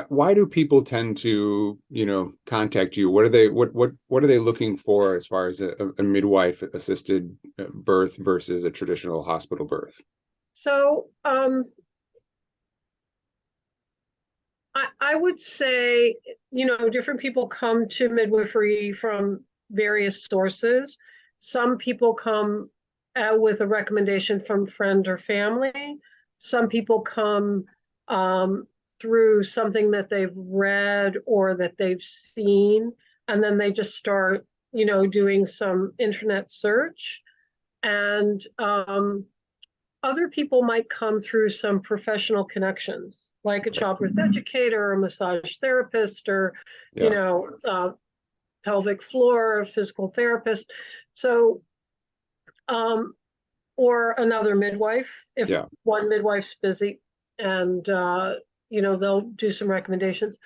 why do people tend to, contact you? What are they looking for as far as a midwife assisted birth versus a traditional hospital birth? So I would say, different people come to midwifery from various sources. Some people come with a recommendation from friend or family. Some people come through something that they've read or that they've seen, and then they just start, doing some internet search. And other people might come through some professional connections, like a childbirth educator, or a massage therapist, or, you Yeah. know, uh, pelvic floor, physical therapist. So, or another midwife, if Yeah. one midwife's busy, and, they'll do some recommendations.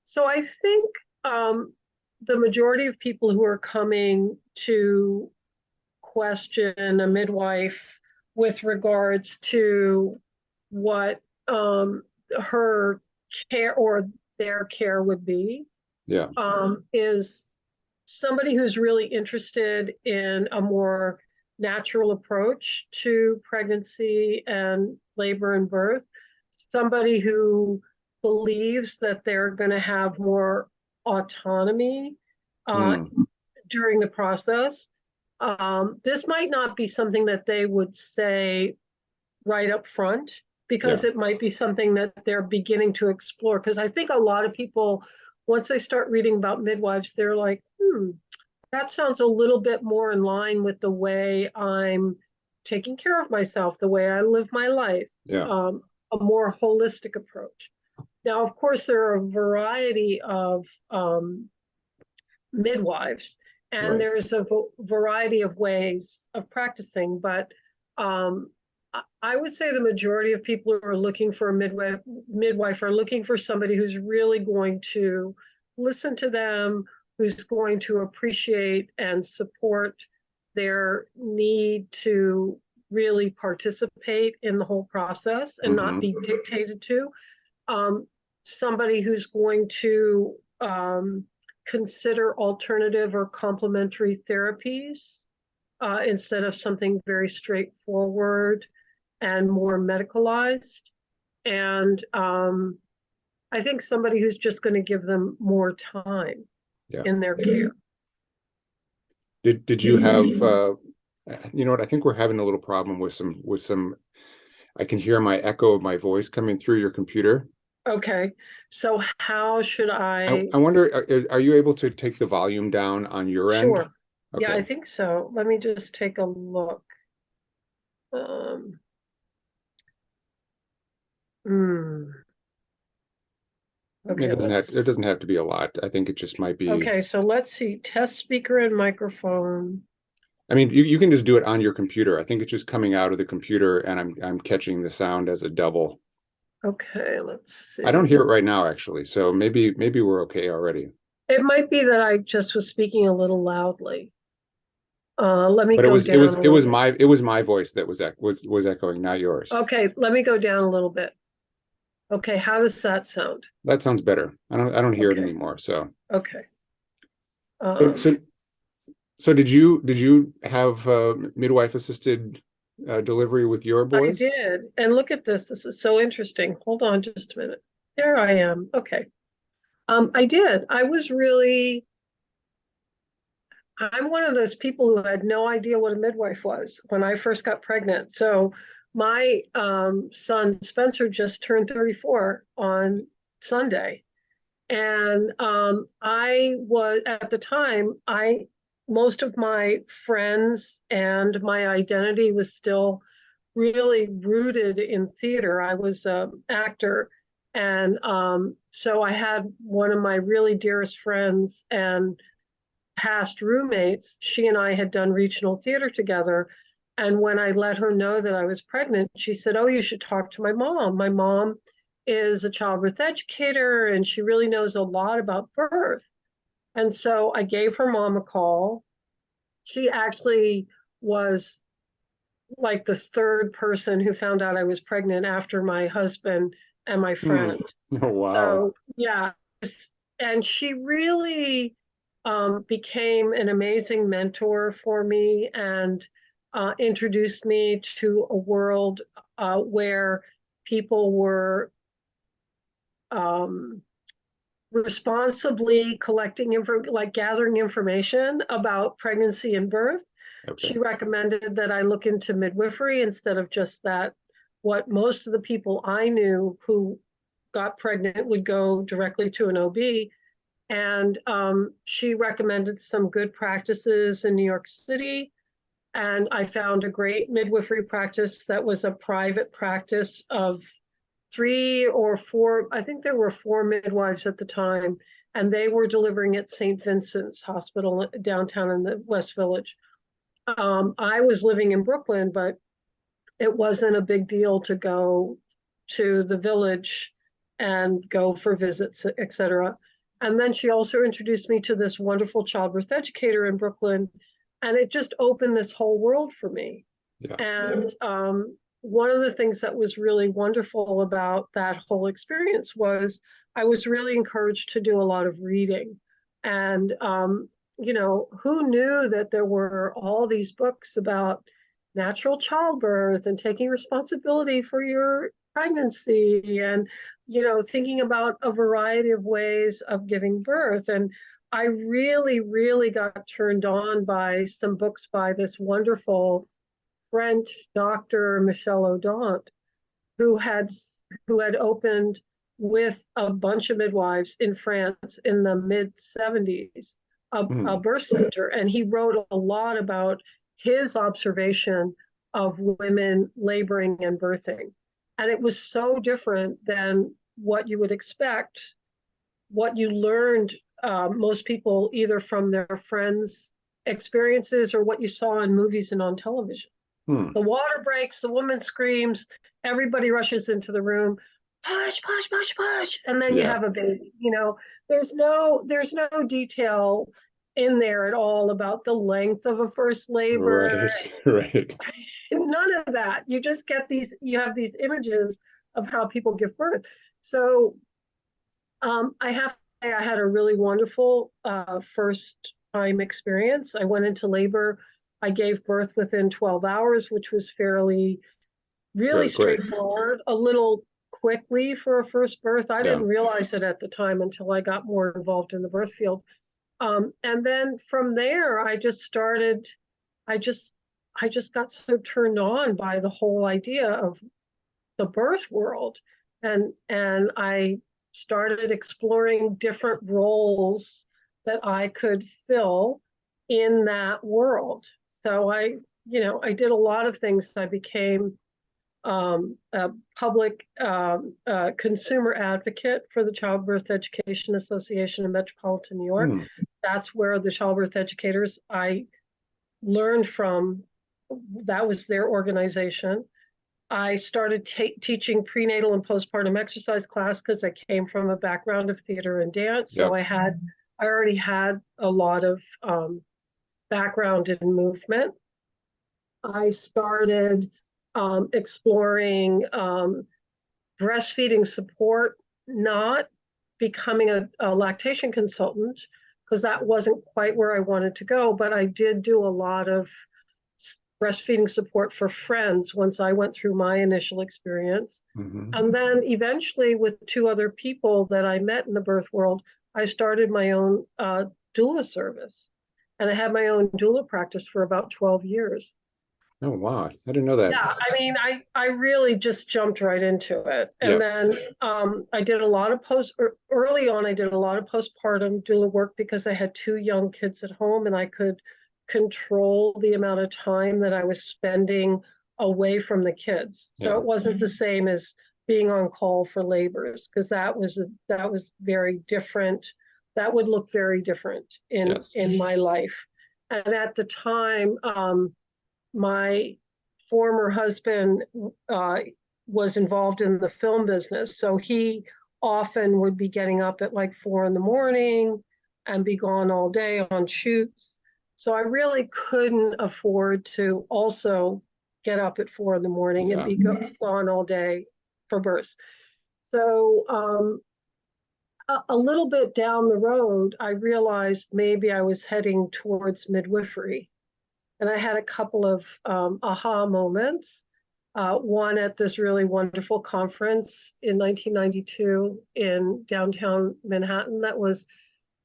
So I think the majority of people who are coming to question a midwife with regards to what her care or their care would be Yeah. is somebody who's really interested in a more natural approach to pregnancy and labor and birth, somebody who believes that they're going to have more autonomy uh, Mm. during the process. This might not be something that they would say right up front, Yeah. because it might be something that they're beginning to explore. Because I think a lot of people, once they start reading about midwives, they're like, that sounds a little bit more in line with the way I'm taking care of myself, the way I live my life, Yeah. a more holistic approach. Now, of course, there are a variety of midwives, and Right. there's a variety of ways of practicing, but um, I would say the majority of people who are looking for a midwife are looking for somebody who's really going to listen to them, who's going to appreciate and support their need to really participate in the whole process and not Hmm. be dictated to. Um, Somebody who's going to consider alternative or complementary therapies instead of something very straightforward and more medicalized. And I think somebody who's just going to give them more time Yeah. in their care. Did you have you know what? I think we're having a little problem with some I can hear my echo of my voice coming through your computer. Okay, so how should I I? wonder, are you able to take the volume down on your end? Sure. Yeah, I Okay. think so. Let me just take a look. Um, hmm. Okay, It let's. doesn't have to be a lot. I think it just might be, Okay, so let's see. Test speaker and microphone. I mean, you can just do it on your computer. I think it's just coming out of the computer and I'm catching the sound as a double. Okay, let's I don't see. hear it right now, actually. So maybe we're okay already. It might be that I just was speaking a little loudly. Let me But go down a little bit. it was my voice that was echoing, not yours. Okay, let me go down a little bit. Okay, how does that sound? That sounds better. I don't hear it Okay, anymore. So okay. so Um, so so did you have midwife assisted delivery with your I boys? did. And look at this. This is so interesting. Hold on just a minute. There I am. Okay. I did. I'm one of those people who had no idea what a midwife was when I first got pregnant. So my son Spencer just turned 34 on Sunday. And I was at the time, I most of my friends and my identity was still really rooted in theater. I was an actor. And so I had one of my really dearest friends and past roommates. She and I had done regional theater together. And when I let her know that I was pregnant, she said, "Oh, you should talk to my mom. My mom is a childbirth educator and she really knows a lot about birth." And so I gave her mom a call. She actually was like the third person who found out I was pregnant after my husband and my Hmm. friend. Oh, wow. So yeah, and she really became an amazing mentor for me and introduced me to a world where people were um, responsibly collecting like gathering information about pregnancy and birth. Okay. She recommended that I look into midwifery instead of just that what most of the people I knew who got pregnant would go directly to an OB. And she recommended some good practices in New York City. And I found a great midwifery practice that was a private practice of three or four, I think there were four midwives at the time, and they were delivering at St. Vincent's Hospital downtown in the West Village. I was living in Brooklyn, but it wasn't a big deal to go to the village and go for visits, etc. And then she also introduced me to this wonderful childbirth educator in Brooklyn, and it just opened this whole world for me. Yeah. And one of the things that was really wonderful about that whole experience was I was really encouraged to do a lot of reading. And, who knew that there were all these books about natural childbirth and taking responsibility for your pregnancy and, thinking about a variety of ways of giving birth. And I really, really got turned on by some books by this wonderful French doctor, Michel Audant, who had who had opened with a bunch of midwives in France in the mid 70s a Hmm. birth center, and he wrote a lot about his observation of women laboring and birthing, and it was so different than what you would expect, what you learned, most people either from their friends' experiences or what you saw in movies and on television. Hmm. The water breaks, the woman screams, everybody rushes into the room, push, push, push, push, and then you Yeah. have a baby. There's no detail in there at all about the length of a first labor. Right. Right. None of that. You just get you have these images of how people give birth. So I have to say I had a really wonderful first time experience. I went into labor. I gave birth within 12 hours, which was really Really quick. straightforward, a little quickly for a first birth. I Yeah. didn't realize it at the time until I got more involved in the birth field. And then from there, I just, I just got so turned on by the whole idea of the birth world, and I started exploring different roles that I could fill in that world. So I did a lot of things. I became a public consumer advocate for the Childbirth Education Association of Metropolitan New York. Hmm. That's where the childbirth educators I learned from, that was their organization. I started teaching prenatal and postpartum exercise class because I came from a background of theater and dance. So Yep. I already had a lot of background in movement. I started exploring breastfeeding support, not becoming a lactation consultant, because that wasn't quite where I wanted to go, but I did do a lot of breastfeeding support for friends once I went through my initial experience. Hmm. And then eventually, with two other people that I met in the birth world, I started my own doula service. And I had my own doula practice for about 12 years. Oh, wow. I didn't know that. Yeah, I mean, I really just jumped right into it. And Yeah. then I did a lot of early on, I did a lot of postpartum doula work because I had two young kids at home and I could control the amount of time that I was spending away from the kids. So Yeah. it wasn't the same as being on call for labors because that was very different. That would look very different Yes. in my life. And at the time, my former husband uh, was involved in the film business. So he often would be getting up at like 4 in the morning and be gone all day on shoots. So I really couldn't afford to also get up at 4 in the morning and Yeah. be gone all day for birth. So a little bit down the road, I realized maybe I was heading towards midwifery. And I had a couple of aha moments. One at this really wonderful conference in 1992 in downtown Manhattan that was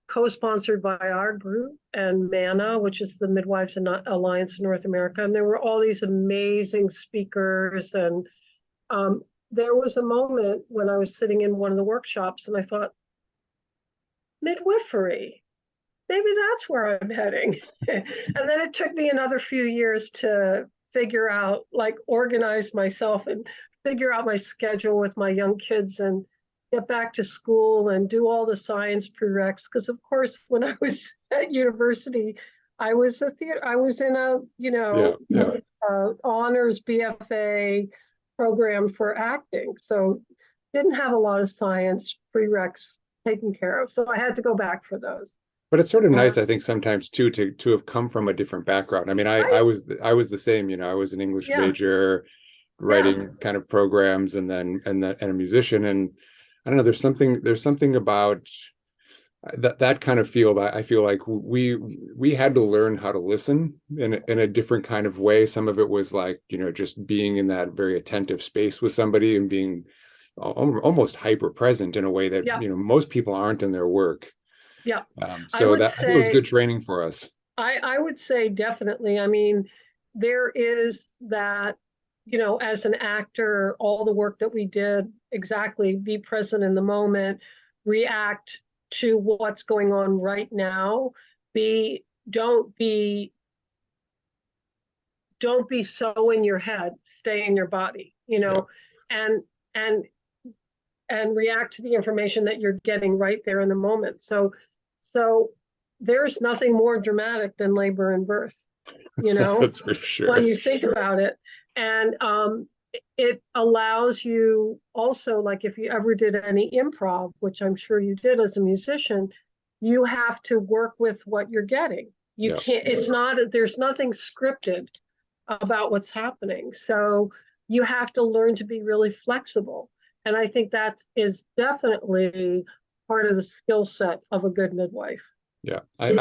co-sponsored by our group and MANA, which is the Midwives Alliance in North America. And there were all these amazing speakers. And there was a moment when I was sitting in one of the workshops and I thought, midwifery, maybe that's where I'm heading. And then it took me another few years to figure out, like, organize myself and figure out my schedule with my young kids and get back to school and do all the science prereqs. Because of course, when I was at university, I was in a, honors BFA program for acting. So didn't have a lot of science prereqs taken care of. So I had to go back for those. But it's sort of nice, I think, sometimes too, to have come from a different background. I mean, I was the same, I was an English major, writing kind of programs, and a musician. And I don't know, there's something about that kind of field. I feel like we had to learn how to listen in a different kind of way. Some of it was like, just being in that very attentive space with somebody and being almost hyper present in a way that, most people aren't in their work. Yeah. So I think it was good training for us. I would say definitely. I mean, there is that, as an actor, all the work that we did, exactly, be present in the moment, react to what's going on right now, don't be so in your head, stay in your body, and react to the information that you're getting right there in the moment. So there's nothing more dramatic than labor and birth, That's for sure. when you think about it. And it allows you also, like, if you ever did any improv, which I'm sure you did as a musician, you have to work with what you're getting. You can't, there's nothing scripted about what's happening. So you have to learn to be really flexible. And I think that is definitely part of the skill set of a good midwife. Yeah, I did a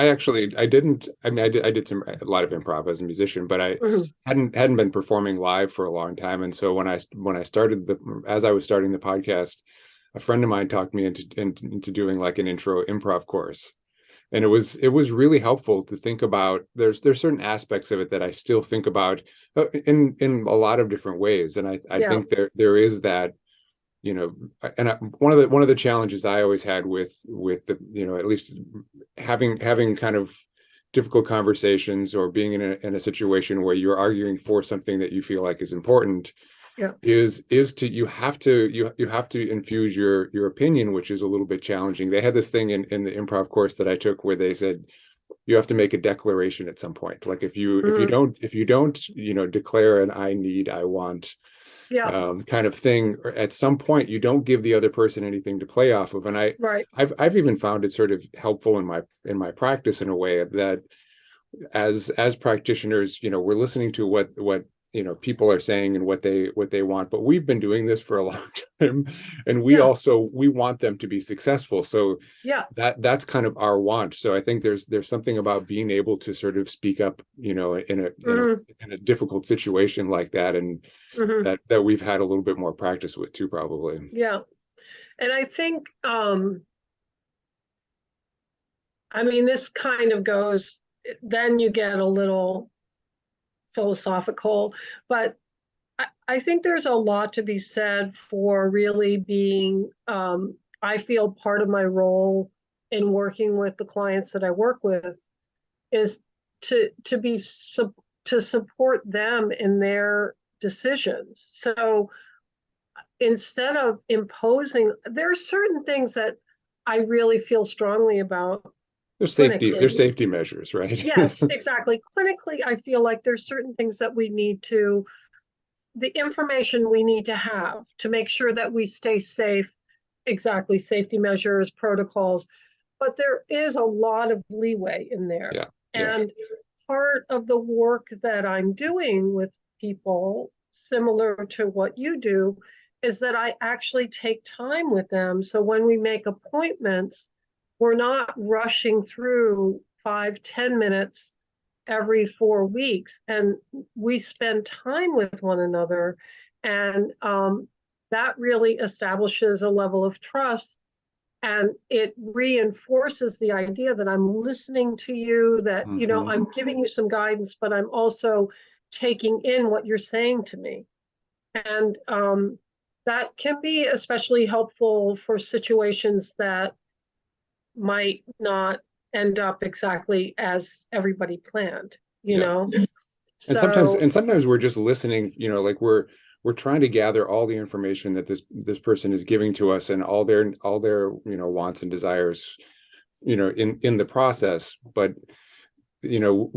lot of improv as a musician, but I hadn't been performing live for a long time. And so when I started as I was starting the podcast, a friend of mine talked me into doing like an intro improv course. And it was really helpful to think about. There's certain aspects of it that I still think about in a lot of different ways. And I think there is that, and one of the challenges I always had with the, at least having kind of difficult conversations or being in a situation where you're arguing for something that you feel like is important, is to you have to infuse your opinion, which is a little bit challenging. They had this thing in the improv course that I took where they said you have to make a declaration at some point. Like if you don't declare an I need, I want kind of thing, or at some point you don't give the other person anything to play off of. And I've even found it sort of helpful in my practice in a way that as practitioners, we're listening to what people are saying and what they want, but we've been doing this for a long time, and we want them to be successful. So that's kind of our want. So I think there's something about being able to sort of speak up, in a difficult situation like that, and that we've had a little bit more practice with too, probably. Yeah. And I think, this kind of goes, then you get a little philosophical, but I think there's a lot to be said for really being, I feel part of my role in working with the clients that I work with is to support them in their decisions. So instead of imposing, there are certain things that I really feel strongly about. There's safety measures, right? Yes, exactly. Clinically, I feel like there's certain things that the information we need to have to make sure that we stay safe. Exactly, safety measures, protocols. But there is a lot of leeway in there. And part of the work that I'm doing with people, similar to what you do, is that I actually take time with them. So when we make appointments, we're not rushing through 5, 10 minutes every 4 weeks, and we spend time with one another. And that really establishes a level of trust, and it reinforces the idea that I'm listening to you, that, you know, I'm giving you some guidance, but I'm also taking in what you're saying to me. And that can be especially helpful for situations that might not end up exactly as everybody planned, you know? And So, sometimes we're just listening, you know, like we're trying to gather all the information that this person is giving to us, and all their you know, wants and desires, you know, in the process. But you know,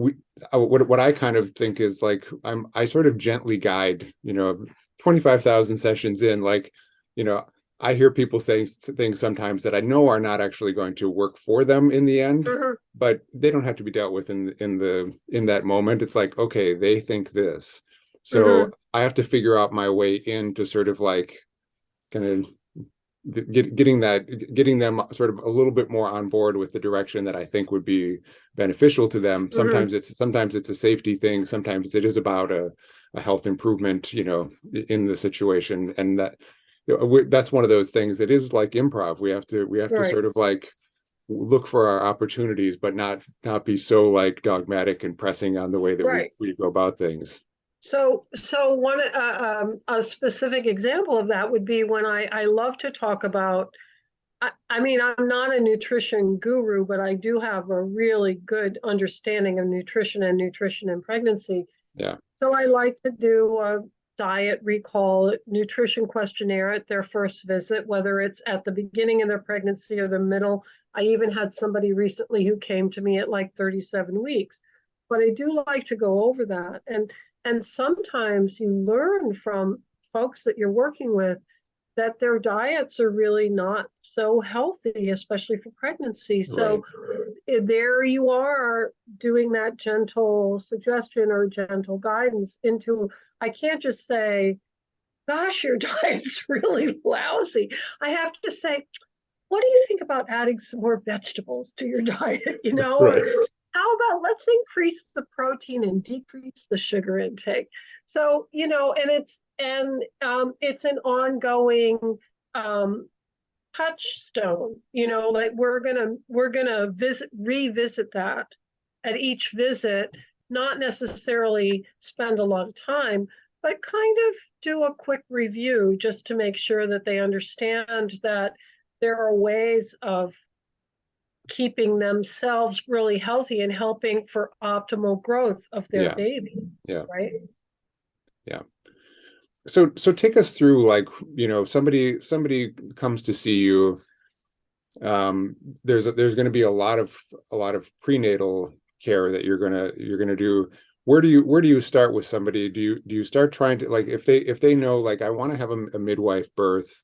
what I kind of think is like, I sort of gently guide, you know, 25,000 sessions in, like, you know, I hear people saying things sometimes that I know are not actually going to work for them in the end, but they don't have to be dealt with in that moment. It's like, okay, they think this, so I have to figure out my way in to sort of like kind of getting them sort of a little bit more on board with the direction that I think would be beneficial to them. Sometimes it's a safety thing. Sometimes it is about a health improvement, you know, in the situation. And that, you know, that's one of those things that is like improv. We have to sort of like look for our opportunities, but not be so like dogmatic and pressing on the way that we go about things. So one a specific example of that would be when I love to talk about. I mean, I'm not a nutrition guru, but I do have a really good understanding of nutrition and pregnancy. Yeah. So I like to do a diet recall, nutrition questionnaire at their first visit, whether it's at the beginning of their pregnancy or the middle. I even had somebody recently who came to me at like 37 weeks. But I do like to go over that. And sometimes you learn from folks that you're working with that their diets are really not so healthy, especially for pregnancy. So there you are doing that gentle suggestion or gentle guidance into, I can't just say, gosh, your diet's really lousy. I have to say, what do you think about adding some more vegetables to your diet? You know, or how about let's increase the protein and decrease the sugar intake? So, you know, and it's an ongoing touchstone, you know, like we're gonna revisit that at each visit, not necessarily spend a lot of time, but kind of do a quick review just to make sure that they understand that there are ways of keeping themselves really healthy and helping for optimal growth of their baby. Right. Yeah. So take us through, like, you know, somebody comes to see you. There's going to be a lot of prenatal care that you're gonna do. Where do you start with somebody? Do you start trying to, like, if they know, like, I want to have a midwife birth,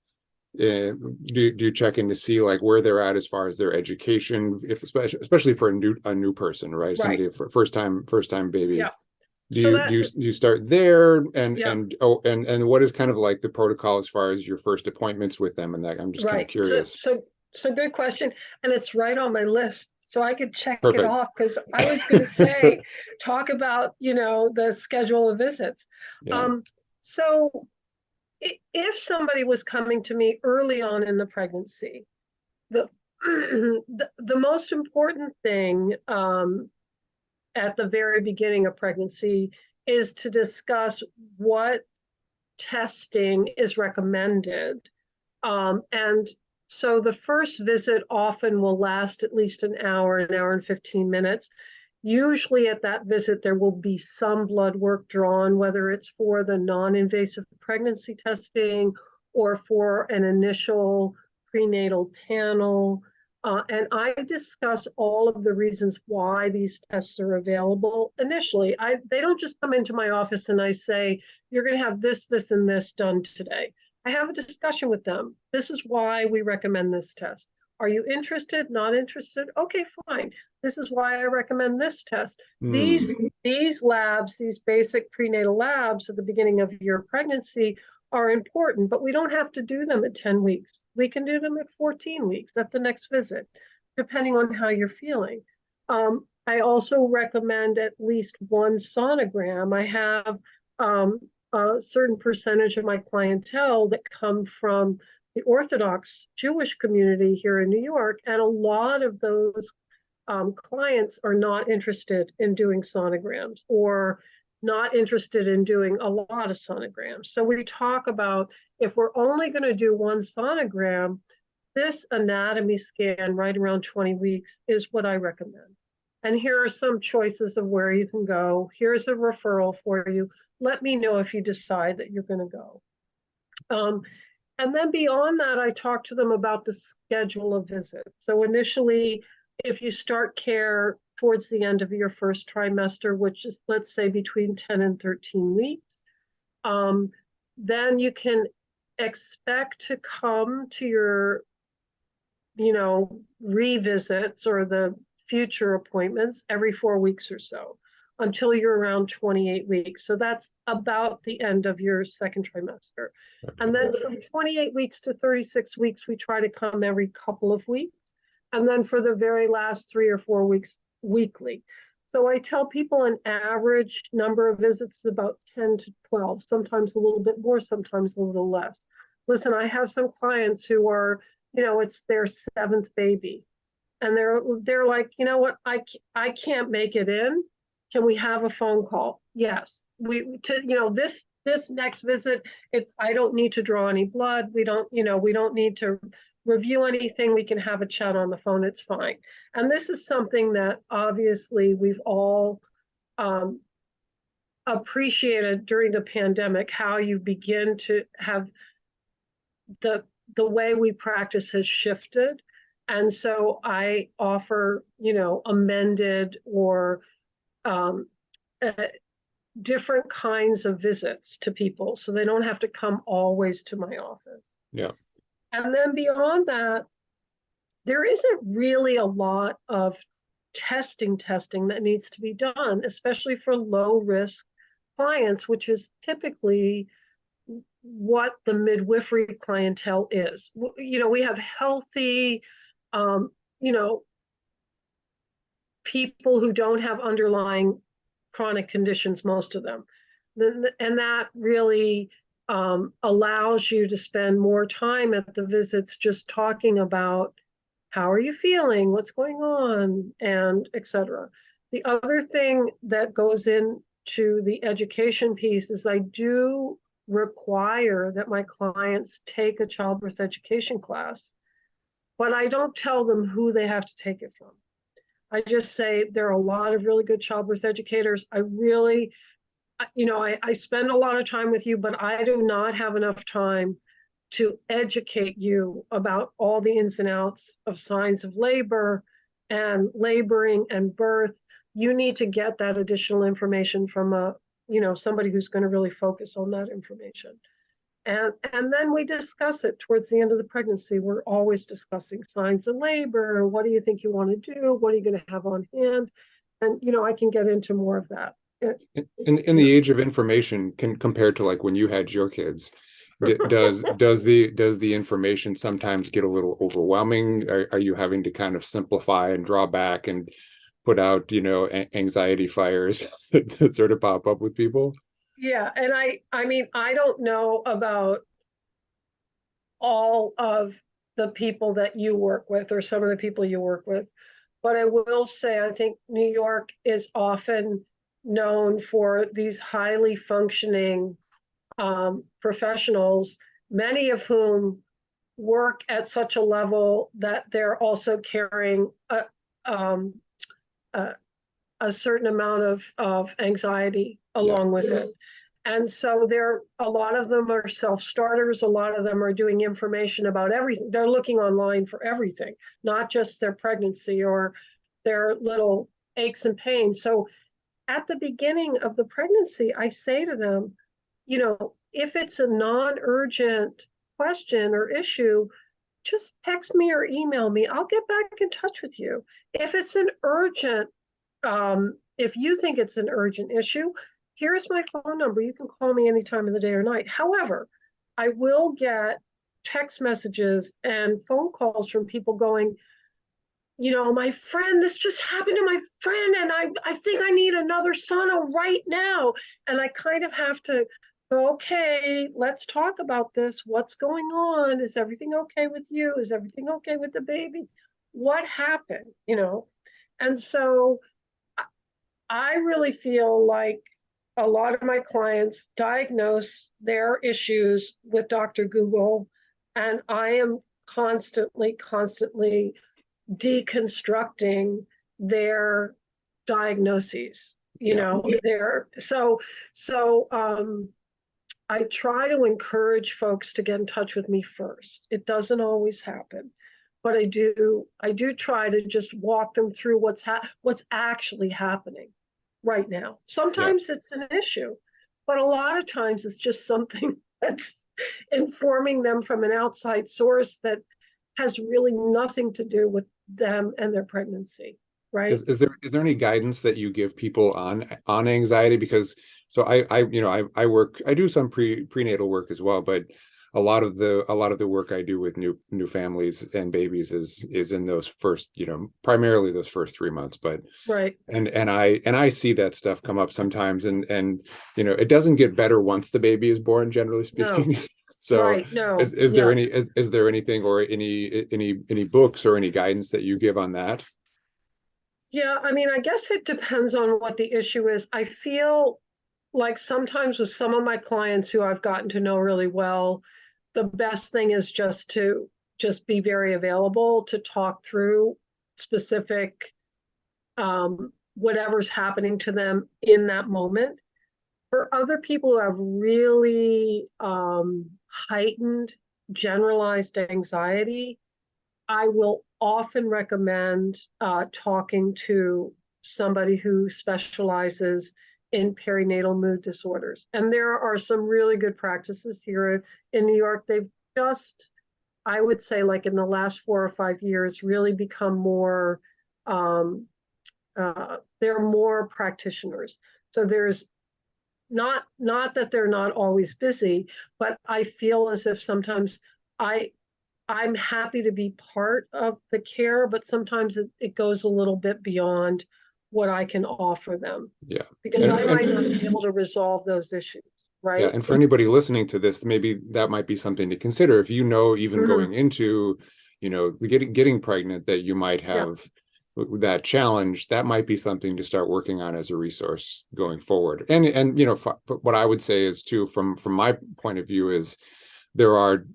do you check in to see like where they're at as far as their education, if especially for a new person, right? Somebody for first time baby. Yeah. Do you start there, and what is kind of like the protocol as far as your first appointments with them and that? I'm just kind of curious. So good question, and it's right on my list. So I could check Perfect. it off, because I was going to say, talk about, you know, the schedule of visits. So if somebody was coming to me early on in the pregnancy, the the most important thing at the very beginning of pregnancy is to discuss what testing is recommended. And so the first visit often will last at least an hour and 15 minutes. Usually at that visit, there will be some blood work drawn, whether it's for the non-invasive pregnancy testing or for an initial prenatal panel. And I discuss all of the reasons why these tests are available initially. They don't just come into my office and I say, you're going to have this, this, and this done today. I have a discussion with them. This is why we recommend this test. Are you interested? Not interested? Okay, fine. This is why I recommend this test. These these labs, these basic prenatal labs at the beginning of your pregnancy are important, but we don't have to do them at 10 weeks. We can do them at 14 weeks at the next visit, depending on how you're feeling. I also recommend at least one sonogram. I have a certain percentage of my clientele that come from the Orthodox Jewish community here in New York, and a lot of those clients are not interested in doing sonograms or not interested in doing a lot of sonograms. So we talk about, if we're only going to do one sonogram, this anatomy scan right around 20 weeks is what I recommend. And here are some choices of where you can go. Here's a referral for you. Let me know if you decide that you're going to go. And then beyond that, I talk to them about the schedule of visits. So initially, if you start care towards the end of your first trimester, which is, let's say, between 10 and 13 weeks, then you can expect to come to your, revisits or the future appointments every 4 weeks or so until you're around 28 weeks. So that's about the end of your second trimester. And then from 28 weeks to 36 weeks, we try to come every couple of weeks. And then for the very last 3 or 4 weeks, weekly. So I tell people an average number of visits is about 10 to 12, sometimes a little bit more, sometimes a little less. Listen, I have some clients who are, it's their 7th baby. And they're like, you know what, I can't make it in. Can we have a phone call? Yes. This next visit, I don't need to draw any blood. We don't need to review anything. We can have a chat on the phone. It's fine. And this is something that obviously we've all appreciated during the pandemic, how you begin to have the way we practice has shifted. And so I offer, amended or different kinds of visits to people so they don't have to come always to my office. Yeah. And then beyond that, there isn't really a lot of testing that needs to be done, especially for low risk clients, which is typically what the midwifery clientele is. We have healthy, people who don't have underlying chronic conditions, most of them. And that really allows you to spend more time at the visits just talking about how are you feeling, what's going on, and et cetera. The other thing that goes into the education piece is I do require that my clients take a childbirth education class, but I don't tell them who they have to take it from. I just say there are a lot of really good childbirth educators. I spend a lot of time with you, but I do not have enough time to educate you about all the ins and outs of signs of labor and laboring and birth. You need to get that additional information from somebody who's going to really focus on that information. And then we discuss it towards the end of the pregnancy. We're always discussing signs of labor. What do you think you want to do? What are you going to have on hand? And, I can get into more of that. In the age of information, compared to like when you had your kids, does the information sometimes get a little overwhelming? Are you having to kind of simplify and draw back and put out anxiety fires that sort of pop up with people? Yeah, and I don't know about all of the people that you work with or some of the people you work with, but I will say I think New York is often known for these highly functioning professionals, many of whom work at such a level that they're also carrying a certain amount of anxiety along with it. And so a lot of them are self-starters. A lot of them are doing information about everything. They're looking online for everything, not just their pregnancy or their little aches and pains. So at the beginning of the pregnancy, I say to them, if it's a non-urgent question or issue, just text me or email me. I'll get back in touch with you. If it's an urgent if you think it's an urgent issue, here's my phone number. You can call me any time of the day or night. However, I will get text messages and phone calls from people going, my friend, this just happened to my friend, and I think I need another sono right now. And I kind of have to go, okay, let's talk about this. What's going on? Is everything okay with you? Is everything okay with the baby? What happened? And so I really feel like a lot of my clients diagnose their issues with Dr. Google, and I am constantly deconstructing their diagnoses. I try to encourage folks to get in touch with me first. It doesn't always happen, but I do try to just walk them through what's actually happening right now. Sometimes it's an issue, but a lot of times it's just something that's informing them from an outside source that has really nothing to do with them and their pregnancy, right? Is there any guidance that you give people on anxiety? Because I do some prenatal work as well, but a lot of the work I do with new families and babies is in those first, primarily those first 3 months. But right. And I see that stuff come up sometimes, and it doesn't get better once the baby is born, generally speaking. No. So right. No. is there anything or any books or any guidance that you give on that? Yeah, I mean, I guess it depends on what the issue is. I feel like sometimes with some of my clients who I've gotten to know really well, the best thing is just to be very available to talk through specific whatever's happening to them in that moment. For other people who have really heightened generalized anxiety, I will often recommend talking to somebody who specializes in perinatal mood disorders. And there are some really good practices here in New York. They've just, I would say, like in the last 4 or 5 years, really become more, they're more practitioners. So there's not that they're not always busy, but I feel as if sometimes I'm happy to be part of the care, but sometimes it goes a little bit beyond what I can offer them. Yeah. Because I might not be able to resolve those issues, right? Yeah, and for anybody listening to this, maybe that might be something to consider. If even going into, getting pregnant, that you might have that challenge, that might be something to start working on as a resource going forward. And what I would say is too, from my point of view, is there are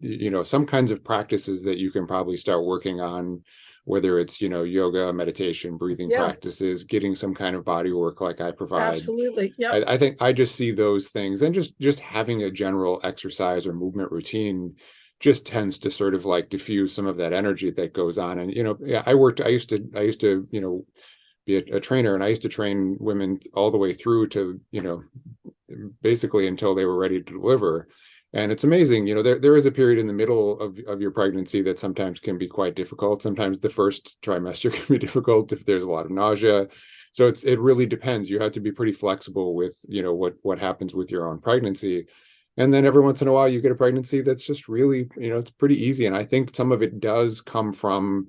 some kinds of practices that you can probably start working on, whether it's yoga, meditation, breathing practices, getting some kind of body work like I provide. Absolutely. Yeah. I think I just see those things, and just having a general exercise or movement routine just tends to sort of like diffuse some of that energy that goes on. And I used to be a trainer, and I used to train women all the way through to basically until they were ready to deliver. And it's amazing, there is a period in the middle of your pregnancy that sometimes can be quite difficult. Sometimes the first trimester can be difficult if there's a lot of nausea. So it really depends. You have to be pretty flexible with, what happens with your own pregnancy. And then every once in a while you get a pregnancy that's just really, it's pretty easy. And I think some of it does come from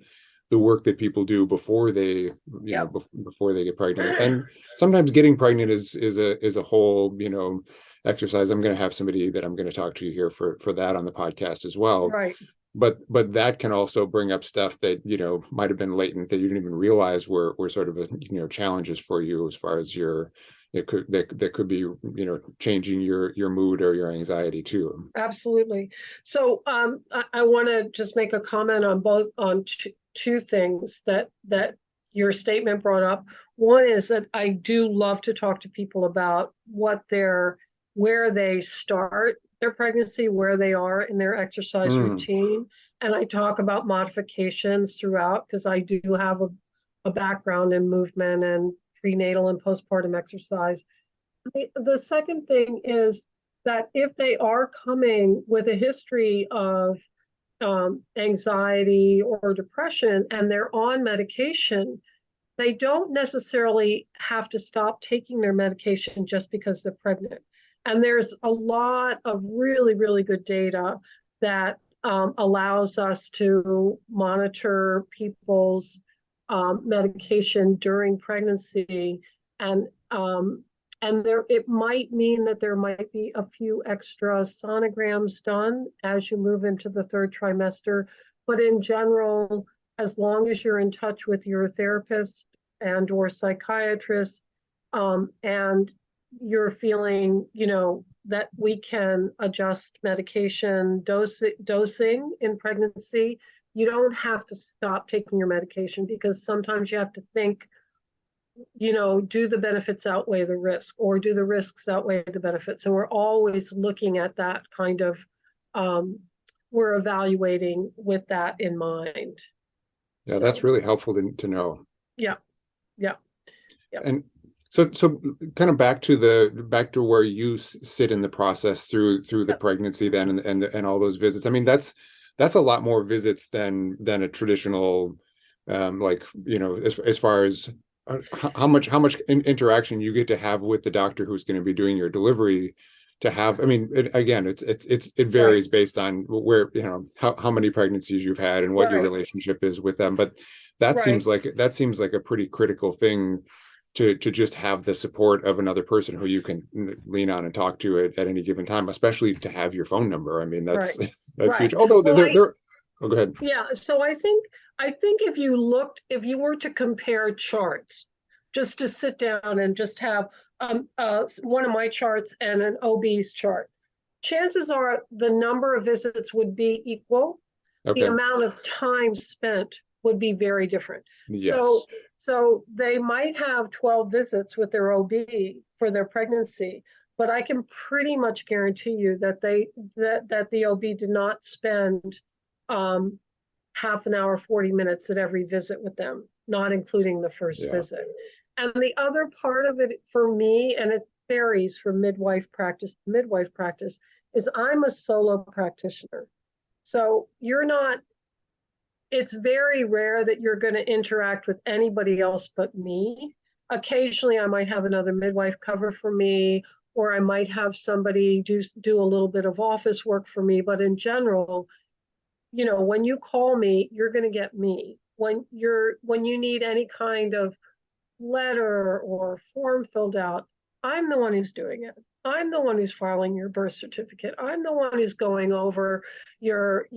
the work that people do before they, before they get pregnant. And sometimes getting pregnant is a whole, exercise. I'm going to have somebody that I'm going to talk to here for that on the podcast as well. Right. But that can also bring up stuff that, might have been latent that you didn't even realize were sort of, challenges for you as far as that could be, changing your mood or your anxiety too. Absolutely. So I want to just make a comment on two things that your statement brought up. One is that I do love to talk to people about where they start their pregnancy, where they are in their exercise routine. And I talk about modifications throughout, because I do have a background in movement and prenatal and postpartum exercise. The second thing is that if they are coming with a history of anxiety or depression and they're on medication, they don't necessarily have to stop taking their medication just because they're pregnant. And there's a lot of really, really good data that allows us to monitor people's medication during pregnancy, and there it might mean that there might be a few extra sonograms done as you move into the third trimester, but in general, as long as you're in touch with your therapist and or psychiatrist, and you're feeling, that we can adjust medication dosing in pregnancy, you don't have to stop taking your medication, because sometimes you have to think, do the benefits outweigh the risk, or do the risks outweigh the benefits? And we're always looking at that kind of, we're evaluating with that in mind. Yeah, so that's really helpful to know. Yeah. And so kind of back to where you sit in the process through the pregnancy then, and all those visits. I mean, that's a lot more visits than a traditional, as far as how much interaction you get to have with the doctor who's going to be doing your delivery. To have, I mean, it varies based on where, how many pregnancies you've had and what your relationship is with them. But that seems like a pretty critical thing, to just have the support of another person who you can lean on and talk to at any given time, especially to have your phone number. I mean, that's huge. Although go ahead. Yeah. So I think if you were to compare charts, just to sit down and just have one of my charts and an OB's chart, chances are the number of visits would be equal. Okay. The amount of time spent would be very different. Yes. So they might have 12 visits with their OB for their pregnancy, but I can pretty much guarantee you that the OB did not spend half an hour, 40 minutes at every visit with them, not including the first visit. And the other part of it for me, and it varies from midwife practice to midwife practice, is I'm a solo practitioner. So it's very rare that you're going to interact with anybody else but me. Occasionally, I might have another midwife cover for me, or I might have somebody do a little bit of office work for me. But in general, when you call me, you're going to get me. When you need any kind of letter or form filled out, I'm the one who's doing it. I'm the one who's filing your birth certificate. I'm the one who's going over your,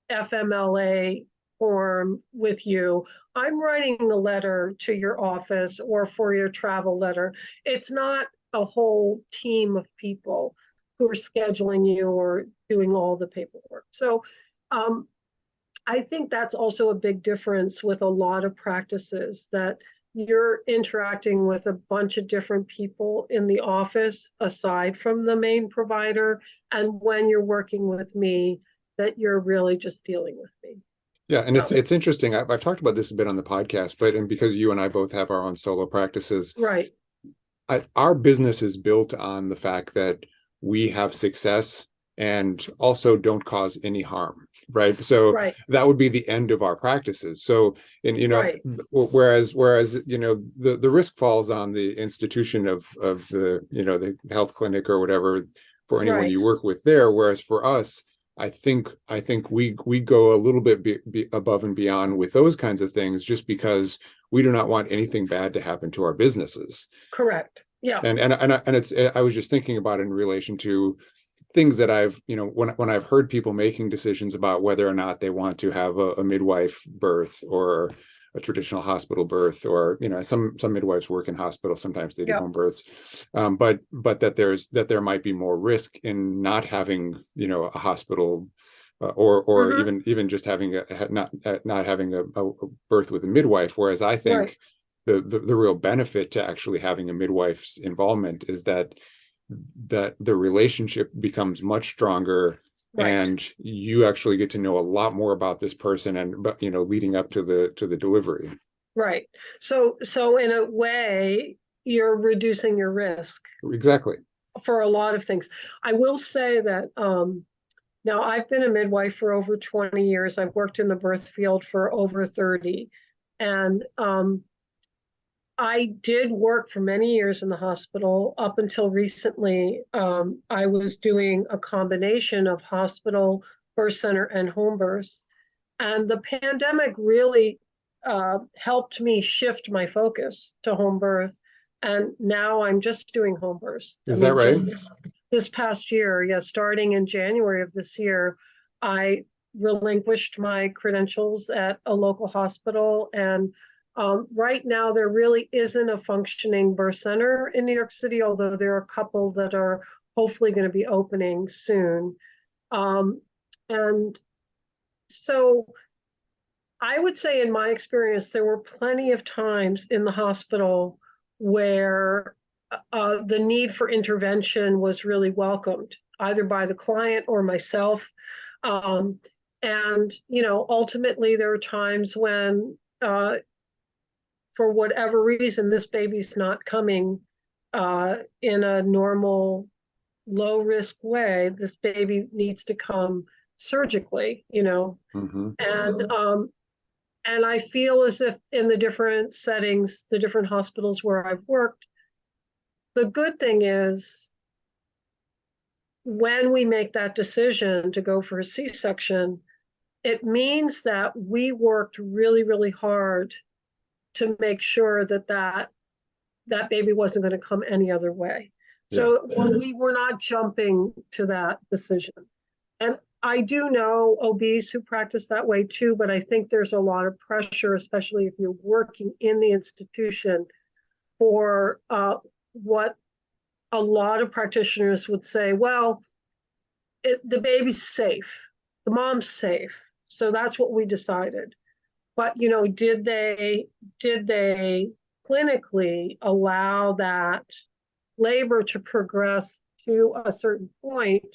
FMLA form with you. I'm writing the letter to your office or for your travel letter. It's not a whole team of people who are scheduling you or doing all the paperwork. So I think that's also a big difference with a lot of practices, that you're interacting with a bunch of different people in the office aside from the main provider. And when you're working with me, that you're really just dealing with me. Yeah. And it's interesting. I've talked about this a bit on the podcast, and because you and I both have our own solo practices, right? Our business is built on the fact that we have success and also don't cause any harm, right? So that would be the end of our practices. So, and whereas the risk falls on the institution of the the health clinic or whatever, for anyone you work with there. Whereas for us, I think we go a little bit above and beyond with those kinds of things, just because we do not want anything bad to happen to our businesses. Correct. Yeah. And it's, I was just thinking about it in relation to things that I've, when I've heard people making decisions about whether or not they want to have a midwife birth or a traditional hospital birth, or, some midwives work in hospitals, sometimes they do home births, but that there might be more risk in not having, a hospital, or even just having not having a birth with a midwife. Whereas I think the real benefit to actually having a midwife's involvement is that the relationship becomes much stronger, and you actually get to know a lot more about this person, and leading up to the delivery. Right. So in a way, you're reducing your risk. Exactly. For a lot of things. I will say that now I've been a midwife for over 20 years. I've worked in the birth field for over 30. And I did work for many years in the hospital. Up until recently, I was doing a combination of hospital, birth center, and home births. And the pandemic really helped me shift my focus to home birth. And now I'm just doing home births. I Is that mean, right? just this past year, yeah, starting in January of this year, I relinquished my credentials at a local hospital. And right now, there really isn't a functioning birth center in New York City, although there are a couple that are hopefully going to be opening soon. And so I would say, in my experience, there were plenty of times in the hospital where the need for intervention was really welcomed, either by the client or myself. Um, and, ultimately, there are times when, for whatever reason, this baby's not coming in a normal, low risk way. This baby needs to come surgically, Mm-hmm. and I feel as if in the different settings, the different hospitals where I've worked, the good thing is when we make that decision to go for a C-section, it means that we worked really, really hard to make sure that baby wasn't going to come any other way. So we were not jumping to that decision. And I do know OBs who practice that way too, but I think there's a lot of pressure, especially if you're working in the institution, for what a lot of practitioners would say, well, the baby's safe, the mom's safe. So that's what we decided. But, did they clinically allow that labor to progress to a certain point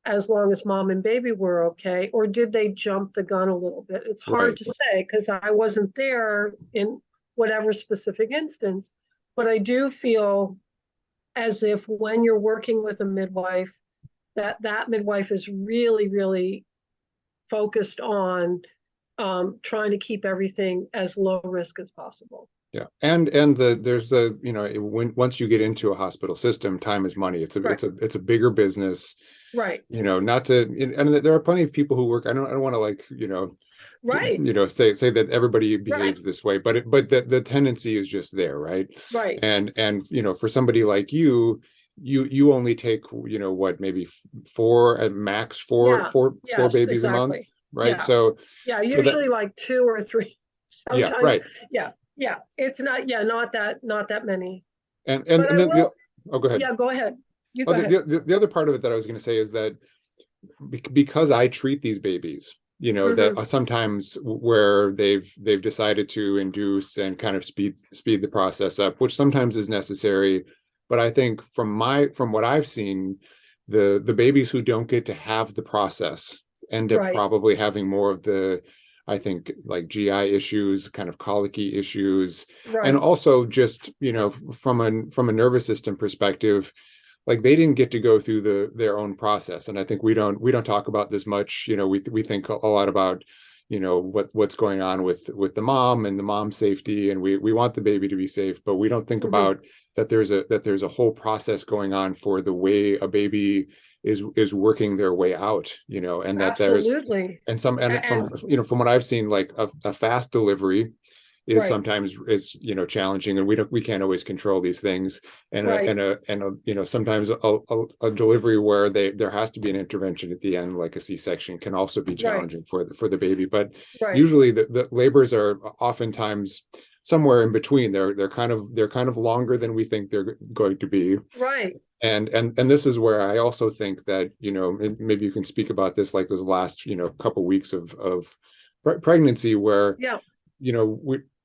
as long as mom and baby were okay, or did they jump the gun a little bit? It's hard to say because I wasn't there in whatever specific instance, but I do feel as if when you're working with a midwife, that midwife is really, really focused on trying to keep everything as low risk as possible. Yeah, and there's once you get into a hospital system, time is money. It's a bigger business, right? Not to, and there are plenty of people who work. I don't want to right. say that everybody behaves this way, but the tendency is just there, right? Right. And for somebody like you only take what, maybe four at max, four babies a month, right? So usually like 2 or 3 sometimes. Yeah, right. Yeah, it's not that many. And then oh, go ahead. Yeah, go ahead. You go ahead. The other part of it that I was going to say is that because I treat these babies, that sometimes where they've decided to induce and kind of speed the process up, which sometimes is necessary. But I think from what I've seen, the babies who don't get to have the process end up probably having more of the, I think, like GI issues, kind of colicky issues, and also just from a nervous system perspective, like they didn't get to go through their own process. And I think we don't talk about this much. We think a lot about what's going on with the mom and the mom's safety, and we want the baby to be safe, but we don't think about that there's a whole process going on for the way a baby is working their way out, and that Absolutely. From what I've seen, like a fast delivery is sometimes challenging, and we can't always control these things, and sometimes a delivery where there has to be an intervention at the end, like a C-section, can also be challenging for the baby. But usually the labors are oftentimes somewhere in between. They're kind of longer than we think they're going to be. And this is where I also think that maybe you can speak about this, like those last couple weeks of pregnancy, where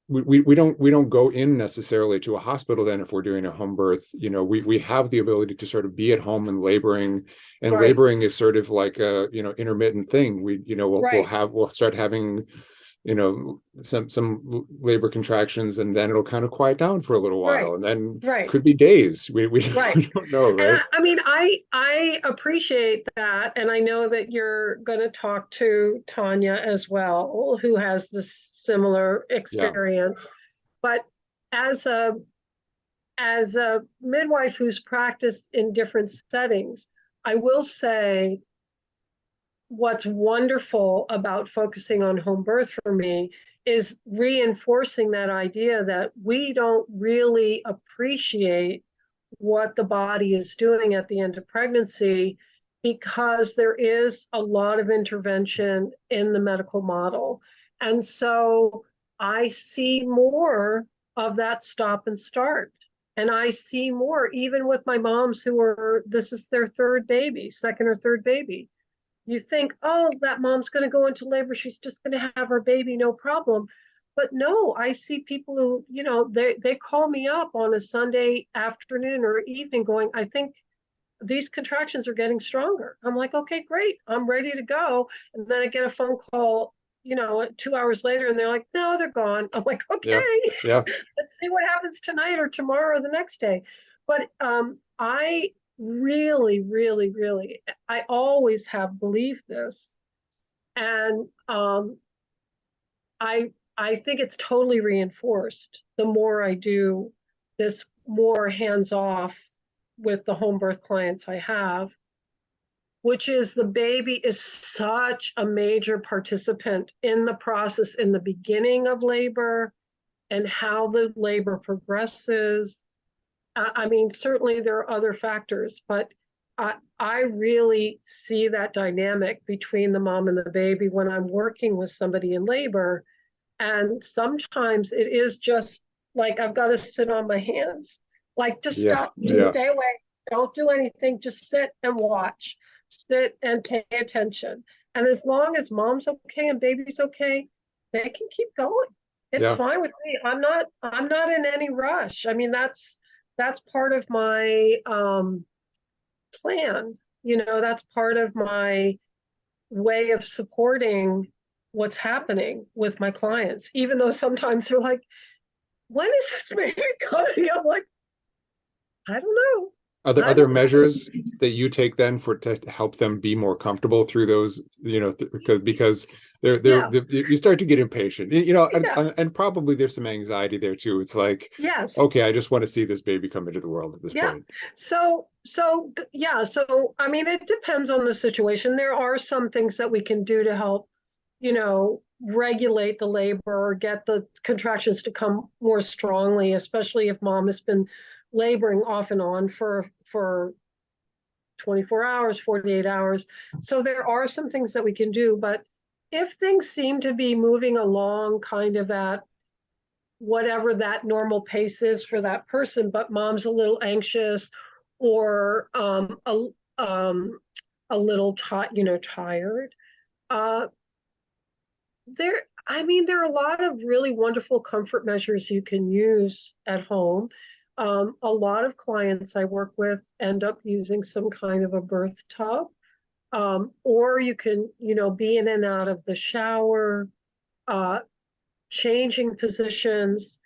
we don't go in necessarily to a hospital then if we're doing a home birth. We have the ability to sort of be at home and laboring, and laboring is sort of like a intermittent thing. We'll start having some labor contractions, and then it'll kind of quiet down for a little while, and then could be days. We don't know, right? I mean, I appreciate that, and I know that you're going to talk to Tanya as well, who has this similar experience. But as a midwife who's practiced in different settings, I will say what's wonderful about focusing on home birth for me is reinforcing that idea that we don't really appreciate what the body is doing at the end of pregnancy, because there is a lot of intervention in the medical model. And so I see more of that stop and start. And I see more, even with my moms who are, this is their third baby, second or third baby. You think, oh, that mom's going to go into labor. She's just going to have her baby, no problem. But no, I see people who, they call me up on a Sunday afternoon or evening going, I think these contractions are getting stronger. I'm like, okay, great. I'm ready to go. And then I get a phone call, 2 hours later, and they're like, no, they're gone. I'm like, okay, Yeah. Yeah. let's see what happens tonight or tomorrow or the next day. But I really, really, really, I always have believed this. And I think it's totally reinforced the more I do this more hands-off with the home birth clients I have, which is the baby is such a major participant in the process in the beginning of labor and how the labor progresses. I mean, certainly there are other factors, but I really see that dynamic between the mom and the baby when I'm working with somebody in labor. And sometimes it is just like I've got to sit on my hands, like just Yeah. stop, just Yeah. stay away, don't do anything, just sit and watch, sit and pay attention. And as long as mom's okay and baby's okay, they can keep going. It's Yeah. fine with me. I'm not in any rush. I mean, that's part of my plan. That's part of my way of supporting what's happening with my clients, even though sometimes they're like, when is this baby coming? I'm like, I don't know. Are there I other don't know. measures that you take then to help them be more comfortable through those, because Yeah, you start to get impatient, and, yeah, and probably there's some anxiety there too. It's like, yes, okay, I just want to see this baby come into the world at this yeah. point. Yeah, so I mean, it depends on the situation. There are some things that we can do to help, regulate the labor or get the contractions to come more strongly, especially if mom has been laboring off and on for 24 hours, 48 hours. So there are some things that we can do, but if things seem to be moving along kind of at whatever that normal pace is for that person, but mom's a little anxious or um, a little tired, uh, there, I mean, there are a lot of really wonderful comfort measures you can use at home. A lot of clients I work with end up using some kind of a birth tub, or you can, be in and out of the shower, uh, changing positions,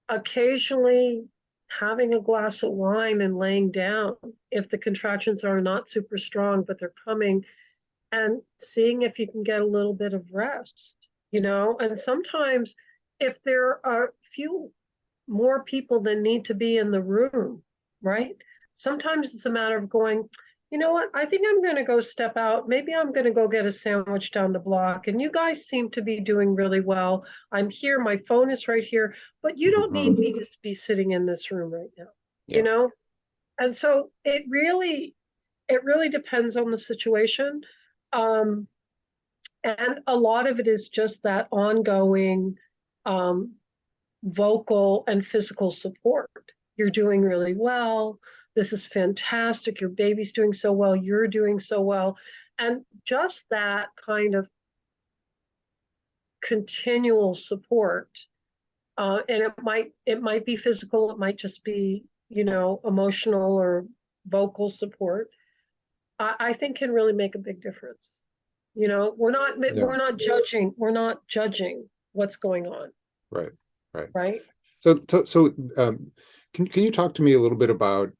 occasionally having a glass of wine and laying down if the contractions are not super strong, but they're coming, and seeing if you can get a little bit of rest, and sometimes if there are a few more people that need to be in the room, right? Sometimes it's a matter of going, you know what, I think I'm going to go step out. Maybe I'm going to go get a sandwich down the block. And you guys seem to be doing really well. I'm here. My phone is right here, but you don't need me to be sitting in this room right now, you Yeah. know? And so it really depends on the situation. Um, and a lot of it is just that ongoing um, vocal and physical support. You're doing really well. This is fantastic. Your baby's doing so well. You're doing so well. And just that kind of continual support. And it might be physical, it might just be, emotional or vocal support. I think can really make a big difference. We're not Yeah. judging what's going on, Right. Right. right? So can you talk to me a little bit about,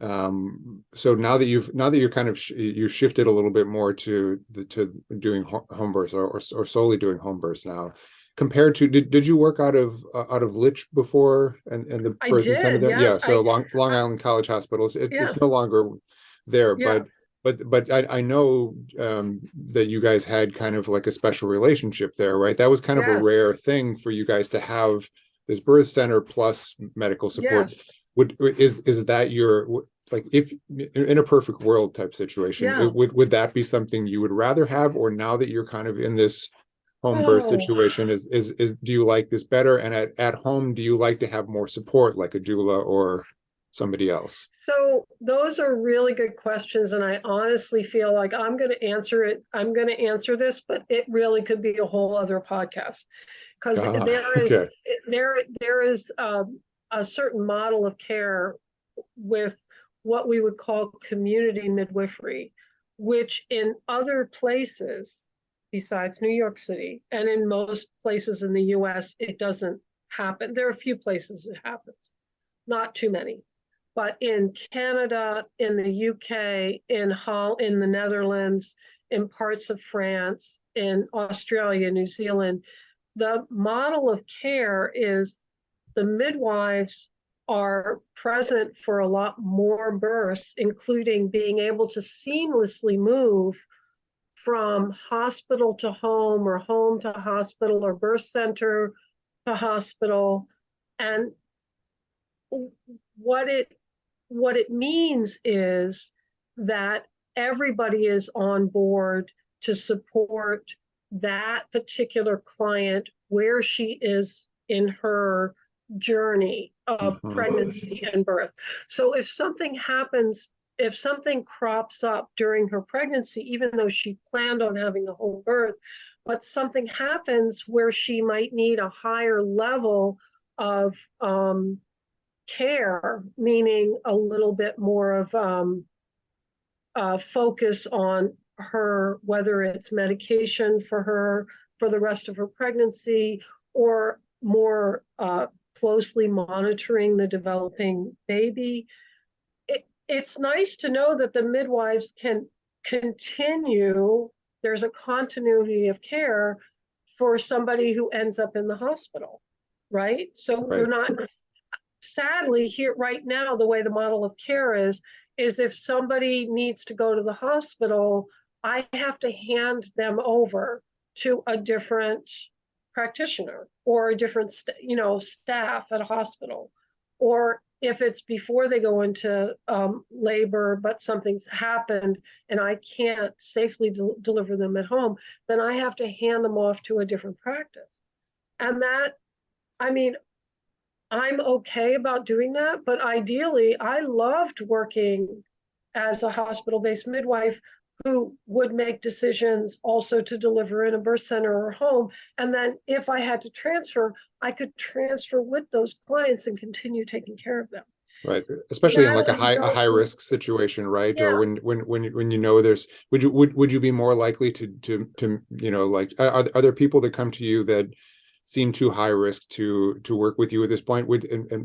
so now that you're kind of you shifted a little bit more to doing home births, or solely doing home births now, compared to, did you work out of Litch before and the I birthing center did, there? Yeah, yes. so Long Island College Hospitals. Yeah, It's no longer there, yeah, but I know that you guys had kind of like a special relationship there, right? That was kind of a rare yes, thing for you guys to have this birth center plus medical support. yes, Is that your, like, if in a perfect world type situation, yeah. would that be something you would rather have, or now that you're kind of in this home birth Oh, situation, is do you like this better? And at home, do you like to have more support, like a doula or somebody else? so those are really good questions, and I honestly feel like I'm going to answer it. I'm going to answer this, but it really could be a whole other podcast because Ah, okay. there is a certain model of care with what we would call community midwifery, which in other places besides New York City and in most places in the US, it doesn't happen. There are a few places it happens, not too many. But in Canada, in the UK, in the Netherlands, in parts of France, in Australia, New Zealand, the model of care is the midwives are present for a lot more births, including being able to seamlessly move from hospital to home or home to hospital or birth center to hospital. And what it what it means is that everybody is on board to support that particular client where she is in her journey of Mhm. pregnancy and birth. So if something crops up during her pregnancy, even though she planned on having a home birth, but something happens where she might need a higher level of care, meaning a little bit more of focus on her, whether it's medication for her for the rest of her pregnancy or more closely monitoring the developing baby. It's nice to know that the midwives can continue, there's a continuity of care for somebody who ends up in the hospital, right? So we're Right. not, sadly, here right now, the way the model of care is if somebody needs to go to the hospital, I have to hand them over to a different practitioner or a different staff at a hospital. Or if it's before they go into labor, but something's happened and I can't safely deliver them at home, then I have to hand them off to a different practice. And that, I mean, I'm okay about doing that, but ideally, I loved working as a hospital-based midwife who would make decisions also to deliver in a birth center or home. And then if I had to transfer, I could transfer with those clients and continue taking care of them. Right, especially in Now like we a don't, high risk situation, right? Or yeah, when you know there's, would you be more likely to like, are there people that come to you that seem too high risk to work with you at this point?